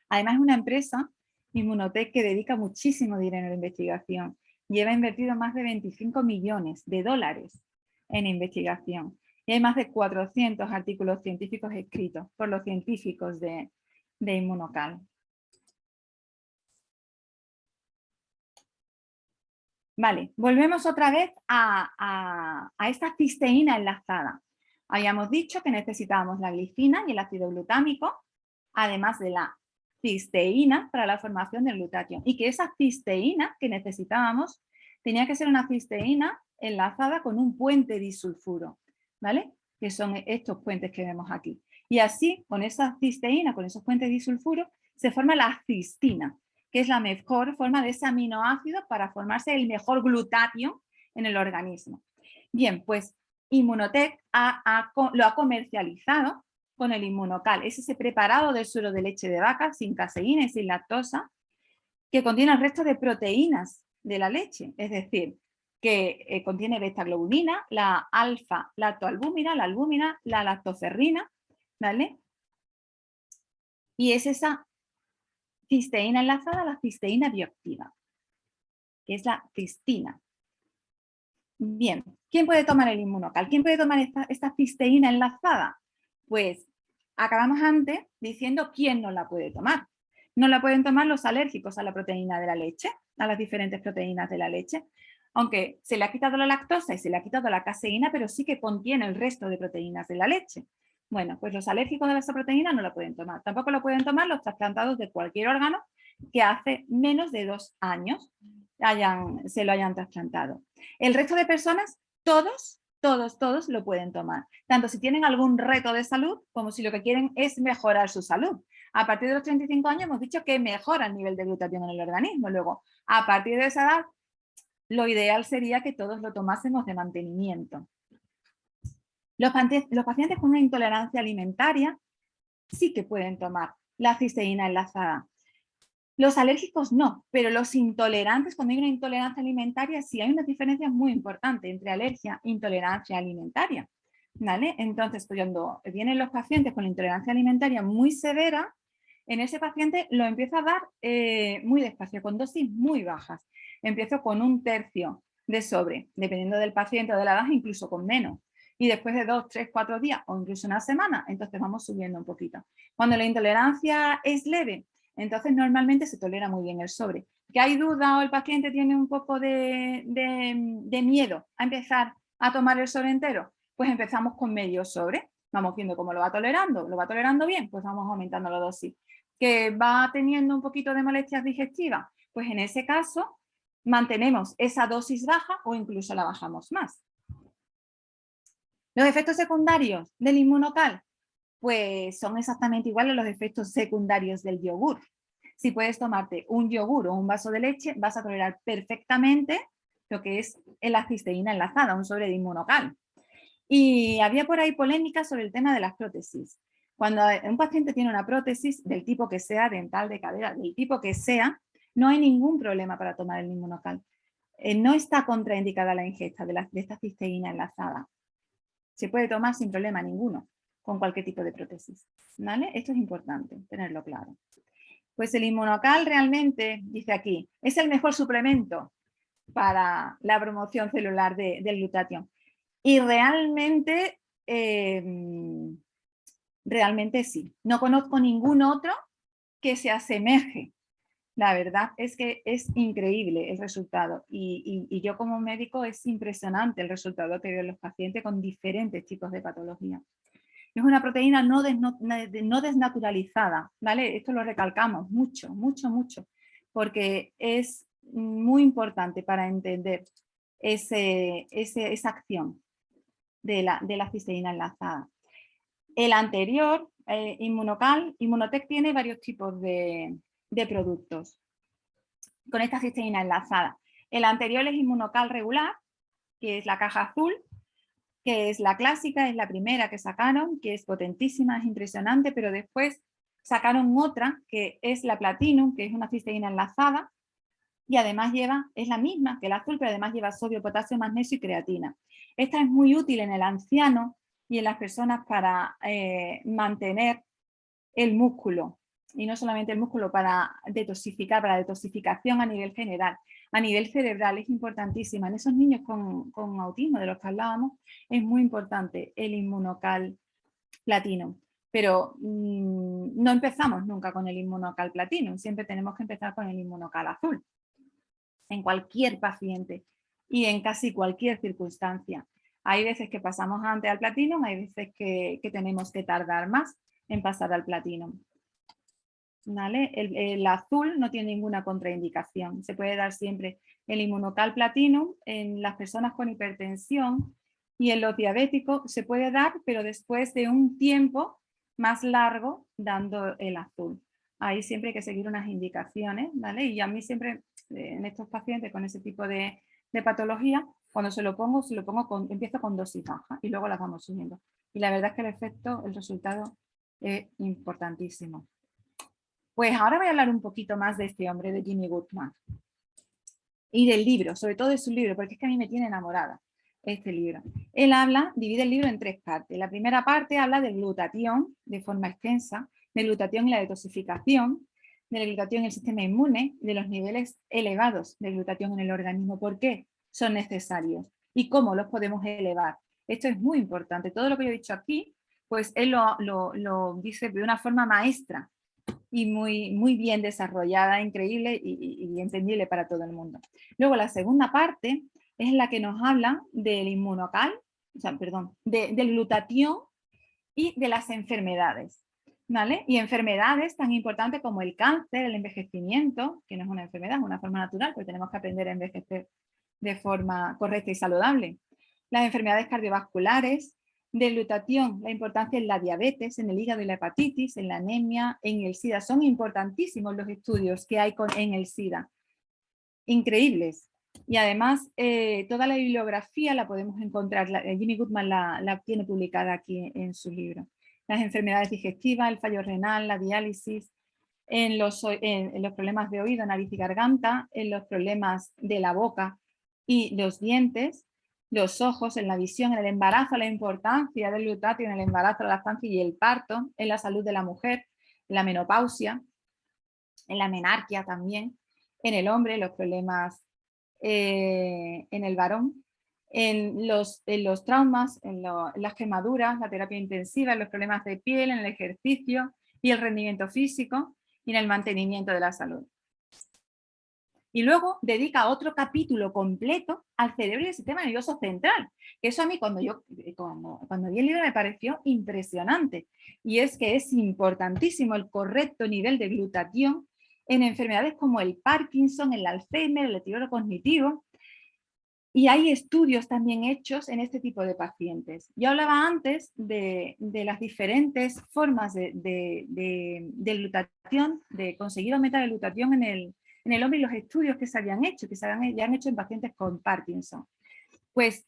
Además es una empresa, Immunotec, que dedica muchísimo dinero a la investigación. Lleva invertido más de 25 millones de dólares en investigación. Y hay más de 400 artículos científicos escritos por los científicos de Immunocal. Vale, volvemos otra vez a esta cisteína enlazada. Habíamos dicho que necesitábamos la glicina y el ácido glutámico, además de la cisteína para la formación del glutatión. Y que esa cisteína que necesitábamos tenía que ser una cisteína enlazada con un puente disulfuro, ¿vale? Que son estos puentes que vemos aquí. Y así, con esa cisteína, con esos puentes disulfuro, se forma la cistina, que es la mejor forma de ese aminoácido para formarse el mejor glutatión en el organismo. Bien, pues Immunotec lo ha comercializado con el Immunocal. Es ese preparado del suero de leche de vaca sin caseína y sin lactosa que contiene el resto de proteínas de la leche, es decir, que contiene beta-globulina, la alfa-lactoalbúmina, la albúmina, la lactoferrina, ¿vale? Y es esa cisteína enlazada a la cisteína bioactiva, que es la cistina. Bien, ¿quién puede tomar el Immunocal? ¿Quién puede tomar esta cisteína enlazada? Pues acabamos antes diciendo quién no la puede tomar. No la pueden tomar los alérgicos a la proteína de la leche, a las diferentes proteínas de la leche, aunque se le ha quitado la lactosa y se le ha quitado la caseína, pero sí que contiene el resto de proteínas de la leche. Bueno, pues los alérgicos a esa proteína no la pueden tomar. Tampoco lo pueden tomar los trasplantados de cualquier órgano que hace menos de 2 años se lo hayan trasplantado. El resto de personas, todos lo pueden tomar. Tanto si tienen algún reto de salud, como si lo que quieren es mejorar su salud. A partir de los 35 años hemos dicho que mejora el nivel de glutatión en el organismo. Luego, a partir de esa edad, lo ideal sería que todos lo tomásemos de mantenimiento. Los pacientes con una intolerancia alimentaria sí que pueden tomar la cisteína enlazada. Los alérgicos no, pero los intolerantes, cuando hay una intolerancia alimentaria, sí hay una diferencia muy importante entre alergia e intolerancia alimentaria, ¿vale? Entonces, cuando vienen los pacientes con la intolerancia alimentaria muy severa, en ese paciente lo empiezo a dar muy despacio, con dosis muy bajas. Empiezo con 1/3 de sobre, dependiendo del paciente o de la edad, incluso con menos. Y después de 2, 3, 4 días o incluso una semana, entonces vamos subiendo un poquito. Cuando la intolerancia es leve, entonces normalmente se tolera muy bien el sobre. ¿Que hay duda o el paciente tiene un poco de miedo a empezar a tomar el sobre entero? Pues empezamos con medio sobre. Vamos viendo cómo lo va tolerando bien, pues vamos aumentando la dosis. ¿Que va teniendo un poquito de molestias digestivas? Pues en ese caso mantenemos esa dosis baja o incluso la bajamos más. Los efectos secundarios del Immunocal, pues son exactamente iguales a los efectos secundarios del yogur. Si puedes tomarte un yogur o un vaso de leche, vas a tolerar perfectamente lo que es la cisteína enlazada, un sobre de Immunocal. Y había por ahí polémica sobre el tema de las prótesis. Cuando un paciente tiene una prótesis del tipo que sea, dental, de cadera, del tipo que sea, no hay ningún problema para tomar el Immunocal. No está contraindicada la ingesta de esta cisteína enlazada. Se puede tomar sin problema ninguno con cualquier tipo de prótesis, ¿vale? Esto es importante, tenerlo claro. Pues el Immunocal realmente, dice aquí, es el mejor suplemento para la promoción celular del glutatión. Y realmente, realmente sí. No conozco ningún otro que se asemeje. La verdad es que es increíble el resultado y yo como médico es impresionante el resultado que veo en los pacientes con diferentes tipos de patología. Es una proteína no desnaturalizada, ¿vale? Esto lo recalcamos mucho, mucho, mucho, porque es muy importante para entender esa acción de la cisteína enlazada. El anterior, Inmunocal, Inmunotec tiene varios tipos de productos con esta cisteína enlazada. El anterior es Inmunocal regular, que es la caja azul, que es la clásica, es la primera que sacaron, que es potentísima, es impresionante, pero después sacaron otra, que es la Platinum, que es una cisteína enlazada, y además es la misma que el azul, pero además lleva sodio, potasio, magnesio y creatina. Esta es muy útil en el anciano y en las personas para mantener el músculo, y no solamente el músculo para detoxificar, para la detoxificación a nivel general, a nivel cerebral es importantísima. En esos niños con autismo de los que hablábamos es muy importante el Inmunocal Platinum, pero no empezamos nunca con el Inmunocal Platinum, siempre tenemos que empezar con el Inmunocal azul, en cualquier paciente y en casi cualquier circunstancia. Hay veces que pasamos antes al Platinum, hay veces que tenemos que tardar más en pasar al Platinum. ¿Vale? El azul no tiene ninguna contraindicación. Se puede dar siempre el Inmunocal Platinum en las personas con hipertensión y en los diabéticos se puede dar, pero después de un tiempo más largo dando el azul. Ahí siempre hay que seguir unas indicaciones, ¿vale? Y a mí siempre, en estos pacientes con ese tipo de patología, cuando se lo pongo empiezo con dosis baja y luego las vamos subiendo. Y la verdad es que el efecto, el resultado es importantísimo. Pues ahora voy a hablar un poquito más de este hombre, de Jimmy Goodman. Y del libro, sobre todo de su libro, porque es que a mí me tiene enamorada este libro. Él divide el libro en 3 partes. La primera parte habla del glutatión de forma extensa, del glutatión y la detoxificación, del glutatión en el sistema inmune, de los niveles elevados de glutatión en el organismo. ¿Por qué son necesarios? ¿Y cómo los podemos elevar? Esto es muy importante. Todo lo que yo he dicho aquí, pues él lo dice de una forma maestra y muy bien desarrollada, increíble y entendible para todo el mundo. Luego la segunda parte es la que nos habla del inmunocal, del glutatión y de las enfermedades, ¿vale? Y enfermedades tan importantes como el cáncer, el envejecimiento, que no es una enfermedad, es una forma natural, pero tenemos que aprender a envejecer de forma correcta y saludable. Las enfermedades cardiovasculares, de glutatión, la importancia en la diabetes, en el hígado y la hepatitis, en la anemia, en el SIDA. Son importantísimos los estudios que hay en el SIDA. Increíbles. Y además, toda la bibliografía la podemos encontrar, Jimmy Goodman la tiene publicada aquí en su libro. Las enfermedades digestivas, el fallo renal, la diálisis, en los problemas de oído, nariz y garganta, en los problemas de la boca y los dientes, los ojos, en la visión, en el embarazo, la importancia del glutatión en el embarazo, la lactancia y el parto, en la salud de la mujer, en la menopausia, en la menarquia también, en el hombre, los problemas en el varón, en los traumas, en las quemaduras, la terapia intensiva, en los problemas de piel, en el ejercicio y el rendimiento físico y en el mantenimiento de la salud. Y luego dedica otro capítulo completo al cerebro y al sistema nervioso central. Eso a mí cuando vi el libro me pareció impresionante. Y es que es importantísimo el correcto nivel de glutatión en enfermedades como el Parkinson, el Alzheimer, el deterioro cognitivo. Y hay estudios también hechos en este tipo de pacientes. Yo hablaba antes de las diferentes formas de glutatión, de conseguir aumentar el glutatión en el hombre y los estudios que se habían hecho, ya han hecho en pacientes con Parkinson. Pues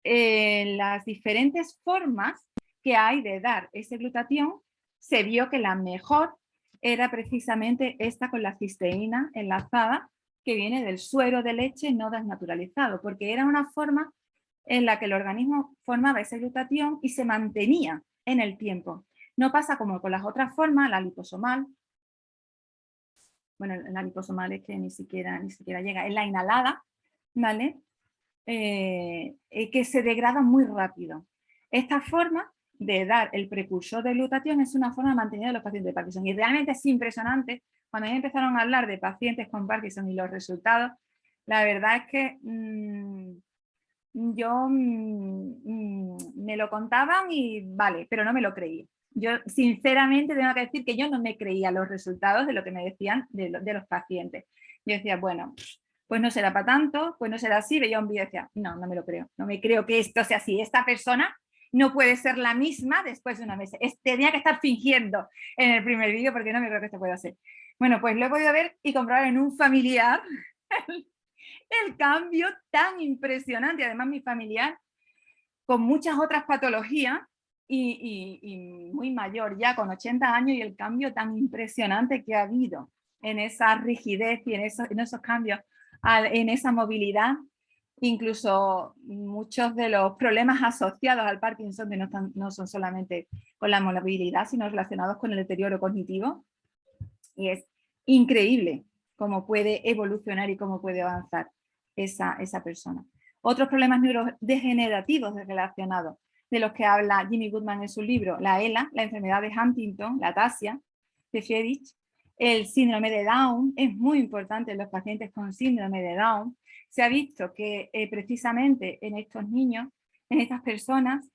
las diferentes formas que hay de dar ese glutatión, se vio que la mejor era precisamente esta con la cisteína enlazada, que viene del suero de leche no desnaturalizado, porque era una forma en la que el organismo formaba ese glutatión y se mantenía en el tiempo. No pasa como con las otras formas, la liposomal. Bueno, la liposomal es que ni siquiera llega. Es la inhalada, ¿vale? Que se degrada muy rápido. Esta forma de dar el precursor de glutatión es una forma de mantener a los pacientes de Parkinson. Y realmente es impresionante. Cuando ya empezaron a hablar de pacientes con Parkinson y los resultados, la verdad es que yo me lo contaban y vale, pero no me lo creía. Yo sinceramente tengo que decir que yo no me creía los resultados de lo que me decían de los pacientes. Yo decía, bueno, pues no será para tanto, pues no será así. Veía un vídeo y decía, no, no me lo creo, no me creo que esto sea así. Esta persona no puede ser la misma después de una mesa. Tenía que estar fingiendo en el primer vídeo porque no me creo que esto pueda ser. Bueno, pues lo he podido ver y comprobar en un familiar el cambio tan impresionante. Además, mi familiar con muchas otras patologías y muy mayor, ya con 80 años, y el cambio tan impresionante que ha habido en esa rigidez y en esos cambios, en esa movilidad. Incluso muchos de los problemas asociados al Parkinson no son solamente con la movilidad, sino relacionados con el deterioro cognitivo. Y es increíble cómo puede evolucionar y cómo puede avanzar esa persona. Otros problemas neurodegenerativos relacionados, de los que habla Jimmy Goodman en su libro, la ELA, la enfermedad de Huntington, la ataxia de Friedrich, el síndrome de Down, es muy importante en los pacientes con síndrome de Down. Se ha visto que precisamente en estos niños, en estas personas,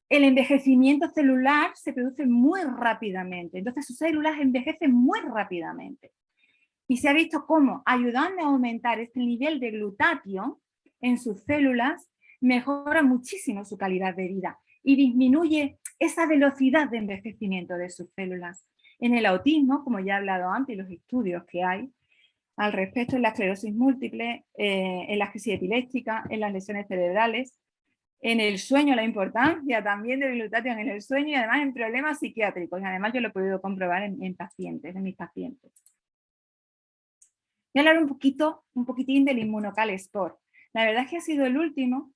el envejecimiento celular se produce muy rápidamente. Entonces sus células envejecen muy rápidamente. Y se ha visto cómo, ayudando a aumentar este nivel de glutatión en sus células, mejora muchísimo su calidad de vida y disminuye esa velocidad de envejecimiento de sus células. En el autismo, como ya he hablado antes, los estudios que hay al respecto, en la esclerosis múltiple, en la crisis epiléptica, en las lesiones cerebrales, en el sueño, la importancia también del glutatión en el sueño y además en problemas psiquiátricos. Y además yo lo he podido comprobar en pacientes, en mis pacientes. Voy a hablar un poquitín del Immunocal Sport. La verdad es que ha sido el último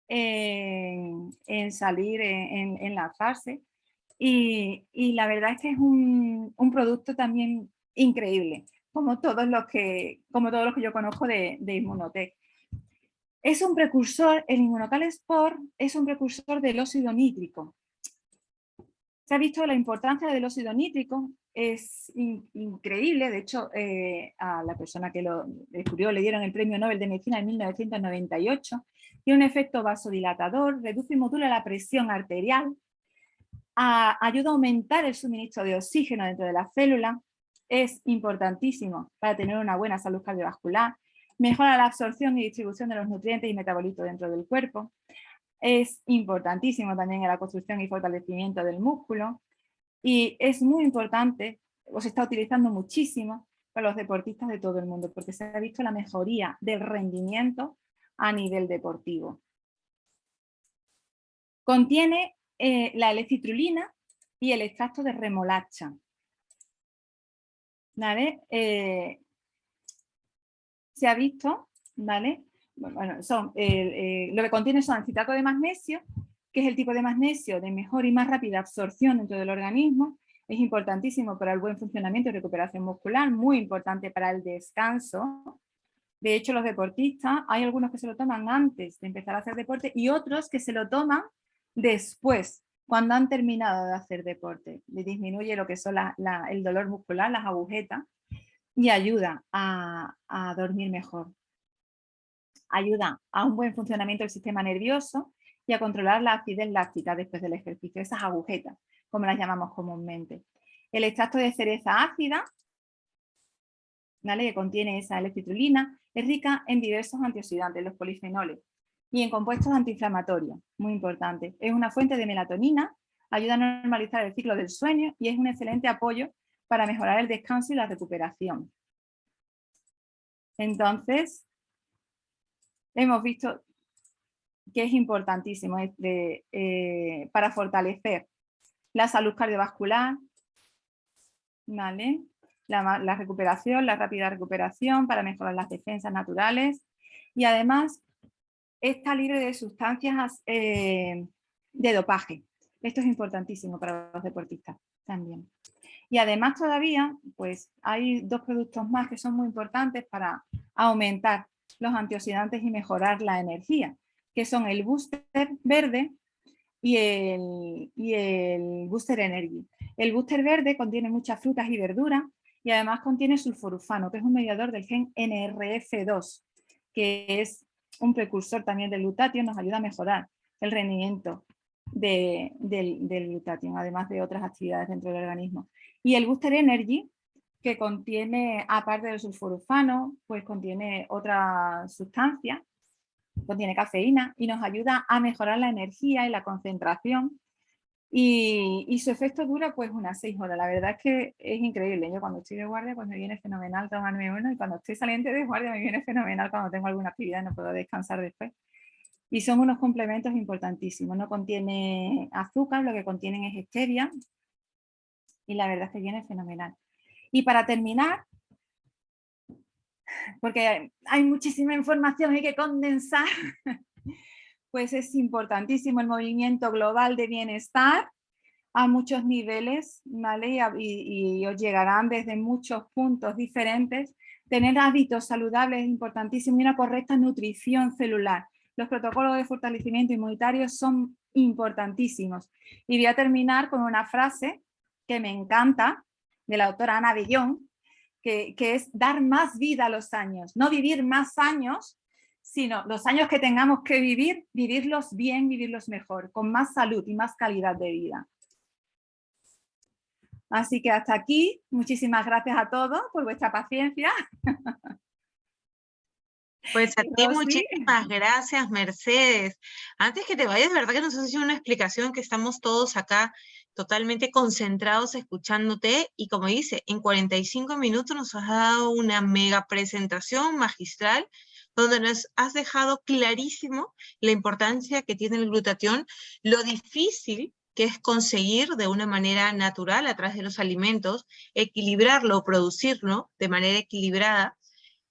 en salir, en lanzarse. Y la verdad es que es un producto también increíble, como todos los que yo conozco de Immunotec. Es un precursor, el Immunocal Sport es un precursor del óxido nítrico. Se ha visto la importancia del óxido nítrico, es increíble. De hecho, a la persona que lo descubrió le dieron el Premio Nobel de Medicina en 1998. Tiene un efecto vasodilatador, reduce y modula la presión arterial, ayuda a aumentar el suministro de oxígeno dentro de la célula, es importantísimo para tener una buena salud cardiovascular, mejora la absorción y distribución de los nutrientes y metabolitos dentro del cuerpo, es importantísimo también en la construcción y fortalecimiento del músculo y es muy importante, o se está utilizando muchísimo para los deportistas de todo el mundo porque se ha visto la mejoría del rendimiento a nivel deportivo. Contiene la L-citrulina y el extracto de remolacha. ¿Vale? Se ha visto, ¿vale? Bueno, lo que contiene son citrato de magnesio, que es el tipo de magnesio de mejor y más rápida absorción dentro del organismo. Es importantísimo para el buen funcionamiento y recuperación muscular, muy importante para el descanso. De hecho, los deportistas, hay algunos que se lo toman antes de empezar a hacer deporte y otros que se lo toman después, cuando han terminado de hacer deporte. Le disminuye lo que son el dolor muscular, las agujetas, y ayuda a dormir mejor. Ayuda a un buen funcionamiento del sistema nervioso y a controlar la acidez láctica después del ejercicio, esas agujetas, como las llamamos comúnmente. El extracto de cereza ácida, ¿vale?, que contiene esa L-citrulina, es rica en diversos antioxidantes, los polifenoles, y en compuestos antiinflamatorios, muy importante. Es una fuente de melatonina, ayuda a normalizar el ciclo del sueño y es un excelente apoyo para mejorar el descanso y la recuperación. Entonces, hemos visto que es importantísimo para fortalecer la salud cardiovascular, ¿vale?, la recuperación, la rápida recuperación, para mejorar las defensas naturales y además está libre de sustancias de dopaje. Esto es importantísimo para los deportistas también. Y además todavía, pues hay dos productos más que son muy importantes para aumentar los antioxidantes y mejorar la energía, que son el Booster Verde y el Booster Energy. El Booster Verde contiene muchas frutas y verduras y además contiene sulforufano, que es un mediador del gen NRF2, que es un precursor también del glutatión, nos ayuda a mejorar el rendimiento del glutatión, además de otras actividades dentro del organismo. Y el Booster Energy, que contiene, aparte del sulforufano, pues contiene otra sustancia, contiene cafeína y nos ayuda a mejorar la energía y la concentración. Y su efecto dura pues unas 6 horas. La verdad es que es increíble. Yo cuando estoy de guardia pues me viene fenomenal tomarme uno, y cuando estoy saliente de guardia me viene fenomenal cuando tengo alguna actividad y no puedo descansar después. Y son unos complementos importantísimos. No contiene azúcar, lo que contienen es stevia, y la verdad es que viene fenomenal. Y para terminar, porque hay muchísima información, hay que condensar, pues es importantísimo el movimiento global de bienestar a muchos niveles, ¿vale? Y os llegarán desde muchos puntos diferentes. Tener hábitos saludables es importantísimo, y una correcta nutrición celular. Los protocolos de fortalecimiento inmunitario son importantísimos. Y voy a terminar con una frase que me encanta, de la doctora Ana Bellón, que es dar más vida a los años, no vivir más años, sino los años que tengamos que vivir, vivirlos bien, vivirlos mejor, con más salud y más calidad de vida. Así que hasta aquí, muchísimas gracias a todos por vuestra paciencia.
Pues a ti
Rosy.
muchísimas gracias, Mercedes. Antes que te vayas, de verdad que nos has hecho una explicación que estamos todos acá totalmente concentrados escuchándote, y como dice, en 45 minutos nos has dado una mega presentación magistral donde nos has dejado clarísimo la importancia que tiene el glutatión, lo difícil que es conseguir de una manera natural a través de los alimentos, equilibrarlo, producirlo de manera equilibrada,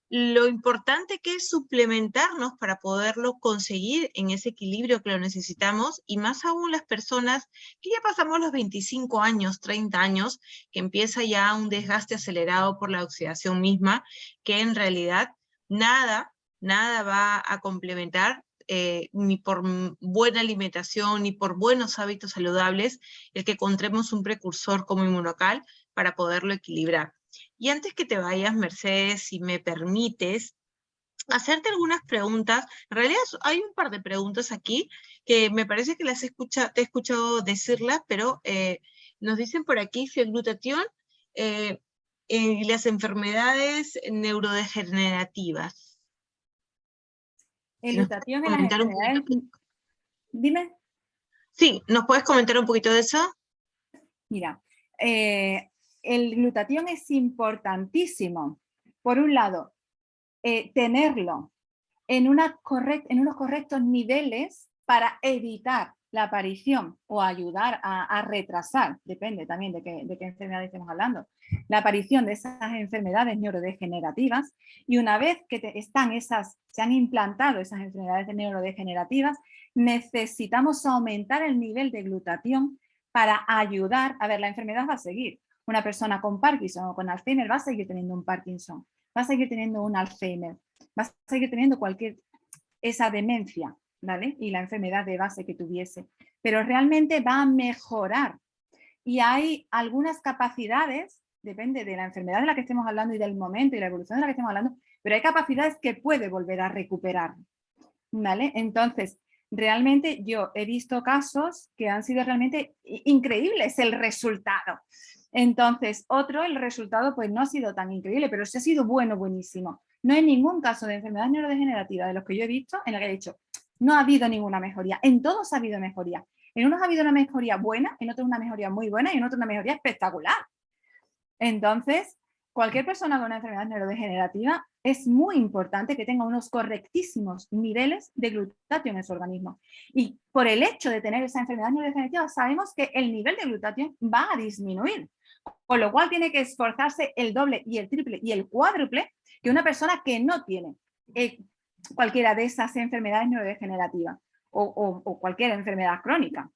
lo importante que es suplementarnos para poderlo conseguir en ese equilibrio que lo necesitamos, y más aún las personas que ya pasamos los 25 años, 30 años, que empieza ya un desgaste acelerado por la oxidación misma, que en realidad nada va a complementar, ni por buena alimentación, ni por buenos hábitos saludables, el que encontremos un precursor como Inmunocal para poderlo equilibrar. Y antes que te vayas, Mercedes, si me permites, hacerte algunas preguntas. En realidad hay un par de preguntas aquí que me parece que te he escuchado decirlas, pero nos dicen por aquí si el glutatión y las enfermedades neurodegenerativas.
El
Si nos
glutatión
puedes
en las
comentar un
enfermedades...
poquito.
Dime.
Sí, ¿nos puedes comentar un poquito de eso?
Mira, el glutatión es importantísimo. Por un lado, tenerlo en unos correctos niveles para evitar la aparición o ayudar a retrasar, depende también de qué enfermedad estemos hablando, la aparición de esas enfermedades neurodegenerativas. Y una vez que se han implantado esas enfermedades neurodegenerativas, necesitamos aumentar el nivel de glutatión para ayudar. A ver, la enfermedad va a seguir. Una persona con Parkinson o con Alzheimer va a seguir teniendo un Parkinson, va a seguir teniendo un Alzheimer, va a seguir teniendo esa demencia, ¿vale? Y la enfermedad de base que tuviese. Pero realmente va a mejorar. Y hay algunas capacidades, depende de la enfermedad de la que estemos hablando y del momento y la evolución de la que estemos hablando, pero hay capacidades que puede volver a recuperar, ¿vale? Entonces, realmente yo he visto casos que han sido realmente increíbles el resultado. Entonces, el resultado pues no ha sido tan increíble, pero sí ha sido buenísimo. No hay ningún caso de enfermedad neurodegenerativa de los que yo he visto en el que he dicho, no ha habido ninguna mejoría. En todos ha habido mejoría. En unos ha habido una mejoría buena, en otros una mejoría muy buena y en otros una mejoría espectacular. Entonces, cualquier persona con una enfermedad neurodegenerativa es muy importante que tenga unos correctísimos niveles de glutatión en su organismo. Y por el hecho de tener esa enfermedad neurodegenerativa, sabemos que el nivel de glutatión va a disminuir. Con lo cual tiene que esforzarse el doble y el triple y el cuádruple que una persona que no tiene cualquiera de esas enfermedades neurodegenerativas o cualquier enfermedad crónica.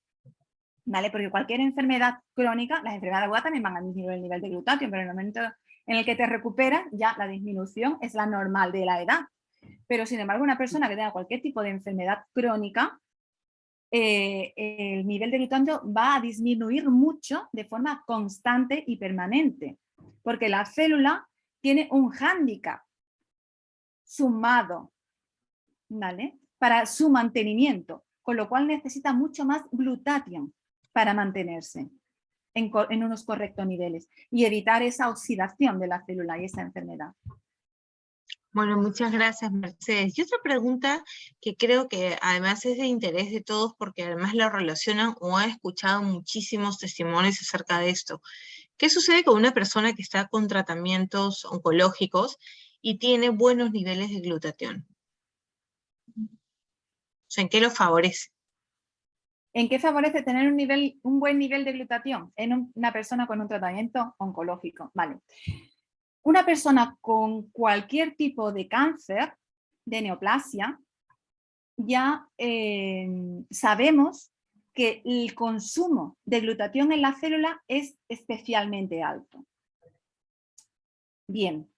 ¿Vale? Porque cualquier enfermedad crónica, las enfermedades agudas también van a disminuir el nivel de glutatión, pero en el momento en el que te recuperas, ya la disminución es la normal de la edad. Pero sin embargo, una persona que tenga cualquier tipo de enfermedad crónica, el nivel de glutatión va a disminuir mucho de forma constante y permanente, porque la célula tiene un hándicap sumado, ¿vale? Para su mantenimiento, con lo cual necesita mucho más glutatión para mantenerse. en unos correctos niveles y evitar esa oxidación de la célula y esa enfermedad.
Bueno, muchas gracias, Mercedes. Y otra pregunta que creo que además es de interés de todos porque además lo relacionan o han escuchado muchísimos testimonios acerca de esto. ¿Qué sucede con una persona que está con tratamientos oncológicos y tiene buenos niveles de glutatión? O sea, ¿en qué lo favorece?
¿En qué favorece tener un buen nivel de glutatión en una persona con un tratamiento oncológico? Vale. Una persona con cualquier tipo de cáncer, de neoplasia, ya sabemos que el consumo de glutatión en la célula es especialmente alto. Bien,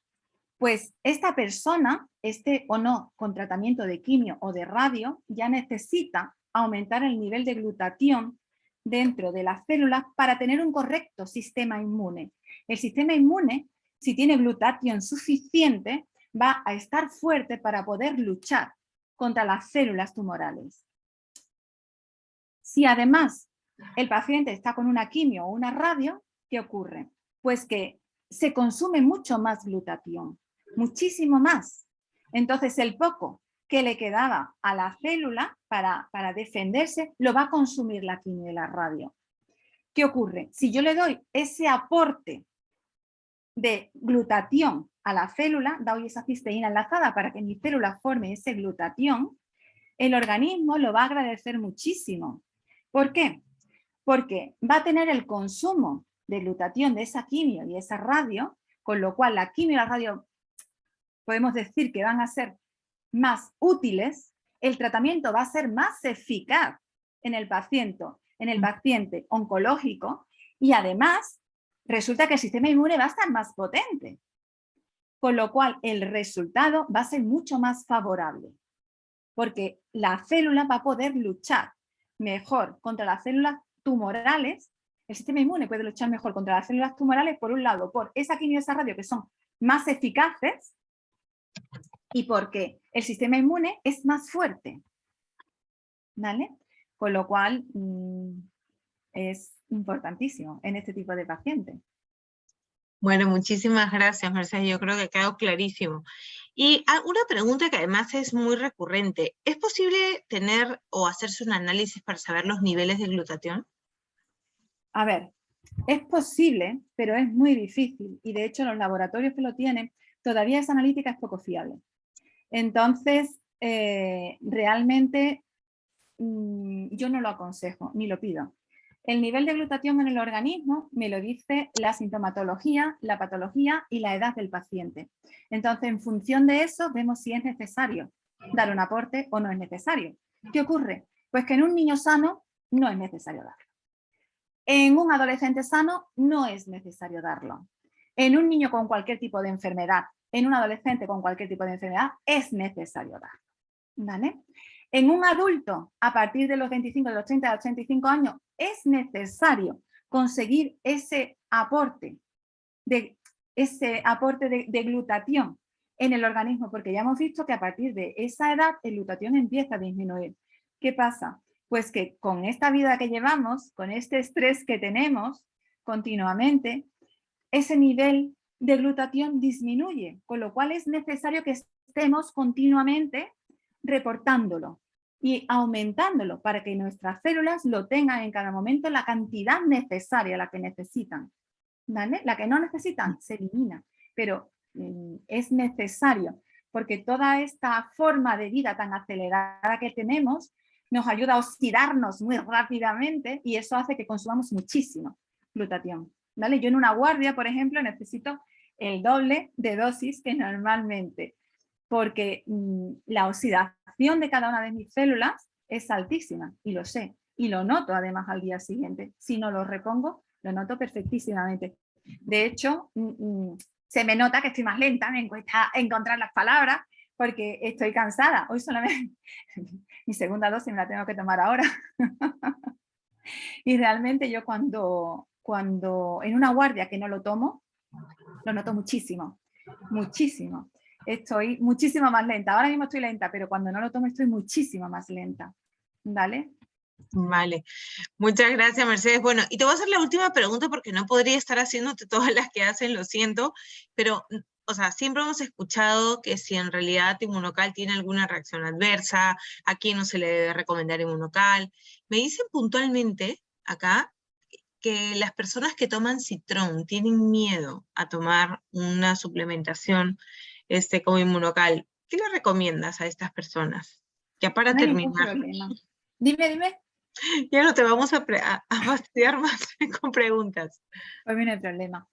pues esta persona, esté o no con tratamiento de quimio o de radio, ya necesita aumentar el nivel de glutatión dentro de las células para tener un correcto sistema inmune. El sistema inmune, si tiene glutatión suficiente, va a estar fuerte para poder luchar contra las células tumorales. Si además el paciente está con una quimio o una radio, ¿qué ocurre? Pues que se consume mucho más glutatión, muchísimo más. Entonces el poco que le quedaba a la célula para defenderse, lo va a consumir la quimio y la radio. ¿Qué ocurre? Si yo le doy ese aporte de glutatión a la célula, doy esa cisteína enlazada para que mi célula forme ese glutatión, el organismo lo va a agradecer muchísimo. ¿Por qué? Porque va a tener el consumo de glutatión de esa quimio y esa radio, con lo cual la quimio y la radio podemos decir que van a ser más útiles, el tratamiento va a ser más eficaz en el paciente oncológico y además resulta que el sistema inmune va a estar más potente, con lo cual el resultado va a ser mucho más favorable, porque la célula va a poder luchar mejor contra las células tumorales. El sistema inmune puede luchar mejor contra las células tumorales, por un lado, por esa quimio y esa radio que son más eficaces y porque el sistema inmune es más fuerte, ¿vale? Con lo cual es importantísimo en este tipo de pacientes.
Bueno, muchísimas gracias, Mercedes. Yo creo que ha quedado clarísimo. Y una pregunta que además es muy recurrente. ¿Es posible tener o hacerse un análisis para saber los niveles de glutatión?
A ver, es posible, pero es muy difícil. Y de hecho, los laboratorios que lo tienen, todavía esa analítica es poco fiable. Entonces, realmente yo no lo aconsejo, ni lo pido. El nivel de glutatión en el organismo me lo dice la sintomatología, la patología y la edad del paciente. Entonces, en función de eso, vemos si es necesario dar un aporte o no es necesario. ¿Qué ocurre? Pues que en un niño sano no es necesario darlo. En un adolescente sano no es necesario darlo. En un niño con cualquier tipo de enfermedad, en un adolescente con cualquier tipo de enfermedad, es necesario darlo. ¿Vale? En un adulto, a partir de los 25, de los 30, de los 85 años, es necesario conseguir ese aporte de glutatión en el organismo, porque ya hemos visto que a partir de esa edad el glutatión empieza a disminuir. ¿Qué pasa? Pues que con esta vida que llevamos, con este estrés que tenemos continuamente, ese nivel de glutatión disminuye, con lo cual es necesario que estemos continuamente reportándolo y aumentándolo para que nuestras células lo tengan en cada momento la cantidad necesaria, la que necesitan. ¿Vale? La que no necesitan se elimina, pero es necesario porque toda esta forma de vida tan acelerada que tenemos nos ayuda a oxidarnos muy rápidamente y eso hace que consumamos muchísimo glutatión. ¿Vale? Yo en una guardia, por ejemplo, necesito el doble de dosis que normalmente, porque la oxidación de cada una de mis células es altísima y lo sé, y lo noto además al día siguiente. Si no lo repongo, lo noto perfectísimamente. De hecho, se me nota que estoy más lenta, me cuesta encontrar las palabras porque estoy cansada. Hoy solamente mi segunda dosis me la tengo que tomar ahora. Y realmente yo cuando en una guardia que no lo tomo, lo noto muchísimo, muchísimo. Estoy muchísimo más lenta. Ahora mismo estoy lenta, pero cuando no lo tomo estoy muchísimo más lenta. ¿Vale?
Vale, muchas gracias, Mercedes. Bueno, y te voy a hacer la última pregunta porque no podría estar haciéndote todas las que hacen, lo siento, pero, o sea, siempre hemos escuchado que si en realidad Inmunocal tiene alguna reacción adversa, a quién no se le debe recomendar Inmunocal. Me dicen puntualmente acá que las personas que toman Citrón tienen miedo a tomar una suplementación como Inmunocal. ¿Qué le recomiendas a estas personas? Ya para
No hay ningún
terminar.
problema. Dime.
Ya no te vamos a fastidiar más con preguntas.
Pues no hay problema.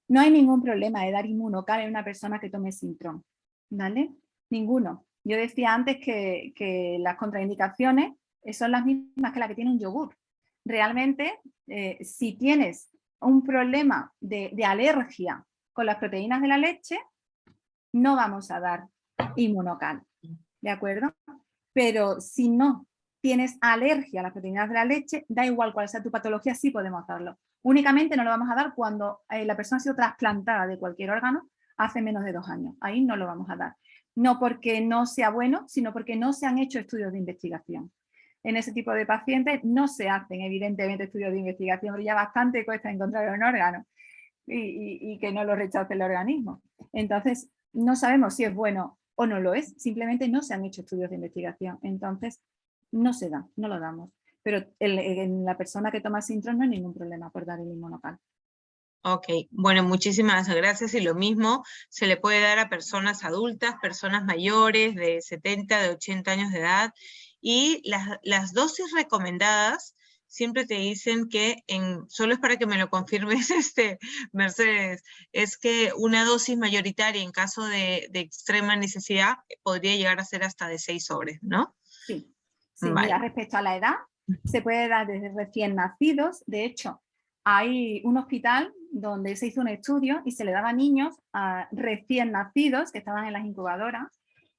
No hay ningún problema de dar Inmunocal en una persona que tome Sintrón, ¿vale? Ninguno. Yo decía antes que las contraindicaciones son las mismas que la que tiene un yogur. Realmente, si tienes un problema de alergia con las proteínas de la leche, no vamos a dar Inmunocal, ¿de acuerdo? Pero si no tienes alergia a las proteínas de la leche, da igual cuál sea tu patología, sí podemos darlo. Únicamente no lo vamos a dar cuando la persona ha sido trasplantada de cualquier órgano hace menos de 2 años. Ahí no lo vamos a dar. No porque no sea bueno, sino porque no se han hecho estudios de investigación. En ese tipo de pacientes no se hacen, evidentemente, estudios de investigación, pero ya bastante cuesta encontrar un órgano y que no lo rechace el organismo. Entonces, no sabemos si es bueno o no lo es, simplemente no se han hecho estudios de investigación. Entonces, no se da, no lo damos. Pero en la persona que toma Sintrón no hay ningún problema por dar el Inmunocal.
Ok, bueno, muchísimas gracias. Y lo mismo se le puede dar a personas adultas, personas mayores de 70, de 80 años de edad. Y las dosis recomendadas siempre te dicen que, solo es para que me lo confirmes, Mercedes, es que una dosis mayoritaria en caso de extrema necesidad podría llegar a ser hasta de 6 sobres, ¿no?
Sí,
Vale.
mira, respecto a la edad, se puede dar desde recién nacidos. De hecho, hay un hospital donde se hizo un estudio y se le daba a niños recién nacidos que estaban en las incubadoras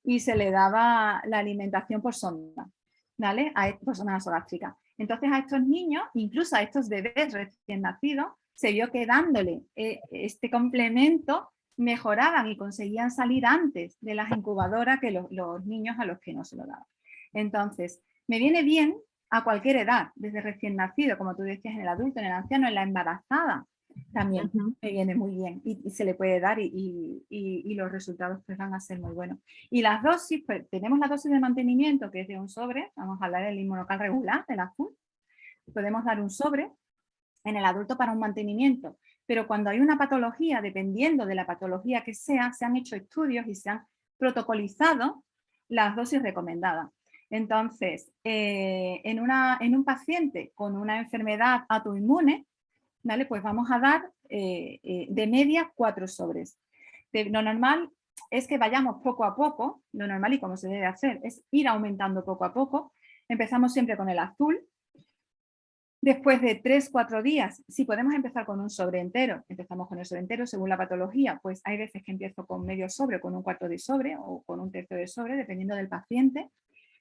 y se le daba la alimentación por sonda, ¿vale? Por sonda nasogástrica. Entonces a estos niños, incluso a estos bebés recién nacidos, se vio que dándole este complemento mejoraban y conseguían salir antes de las incubadoras que los niños a los que no se lo daban. Entonces, me viene bien a cualquier edad, desde recién nacido, como tú decías, en el adulto, en el anciano, en la embarazada, también me viene muy bien y se le puede dar y los resultados pues van a ser muy buenos. Y las dosis, pues tenemos la dosis de mantenimiento que es de un sobre, vamos a hablar del Inmunocal regular, del azul, podemos dar un sobre en el adulto para un mantenimiento, pero cuando hay una patología, dependiendo de la patología que sea, se han hecho estudios y se han protocolizado las dosis recomendadas. Entonces, en un paciente con una enfermedad autoinmune, ¿vale? Pues vamos a dar de media 4 sobres. Lo normal es que vayamos poco a poco, lo normal y como se debe hacer es ir aumentando poco a poco. Empezamos siempre con el azul. Después de 3-4 días, si podemos empezar con un sobre entero, empezamos con el sobre entero según la patología, pues hay veces que empiezo con medio sobre, con un cuarto de sobre o con un tercio de sobre, dependiendo del paciente.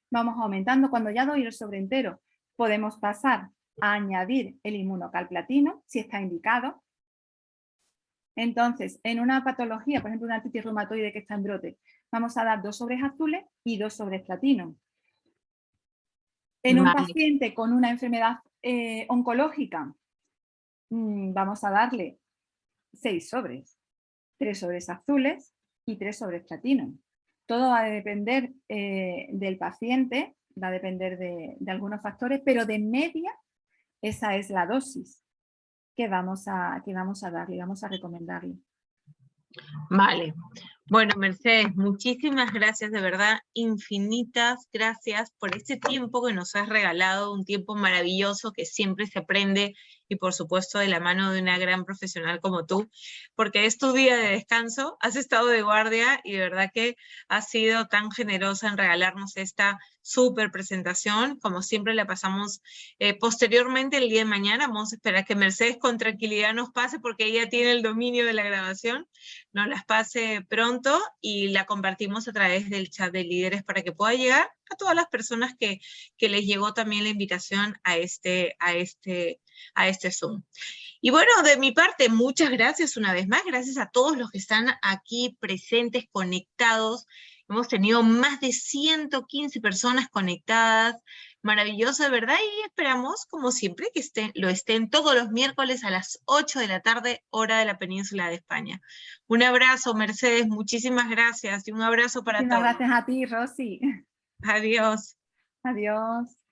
Vamos aumentando. Cuando ya doy el sobre entero, podemos pasar a añadir el Inmunocal platino, si está indicado. Entonces, en una patología, por ejemplo, una artritis reumatoide que está en brote, vamos a dar 2 sobres azules y 2 sobres platino. En un paciente con una enfermedad oncológica, vamos a darle 6 sobres, 3 sobres azules y 3 sobres platino. Todo va a depender del paciente, va a depender de algunos factores, pero de media esa es la dosis que vamos a darle, vamos a recomendarle.
Vale. Bueno, Mercedes, muchísimas gracias, de verdad, infinitas gracias por este tiempo que nos has regalado, un tiempo maravilloso que siempre se aprende y por supuesto de la mano de una gran profesional como tú, porque es tu día de descanso, has estado de guardia y de verdad que has sido tan generosa en regalarnos esta súper presentación, como siempre la pasamos posteriormente el día de mañana, vamos a esperar que Mercedes con tranquilidad nos pase porque ella tiene el dominio de la grabación, nos las pase pronto y la compartimos a través del chat de líderes para que pueda llegar a todas las personas que les llegó también la invitación a este Zoom. Y bueno, de mi parte, muchas gracias una vez más, gracias a todos los que están aquí presentes, conectados, Hemos tenido más de 115 personas conectadas. Maravilloso, de verdad, y esperamos, como siempre, que lo estén todos los miércoles a las 8 de la tarde, hora de la península de España. Un abrazo, Mercedes, muchísimas gracias, y un abrazo para
Muchísimas
todos.
gracias a ti, Rosy.
Adiós.
Adiós.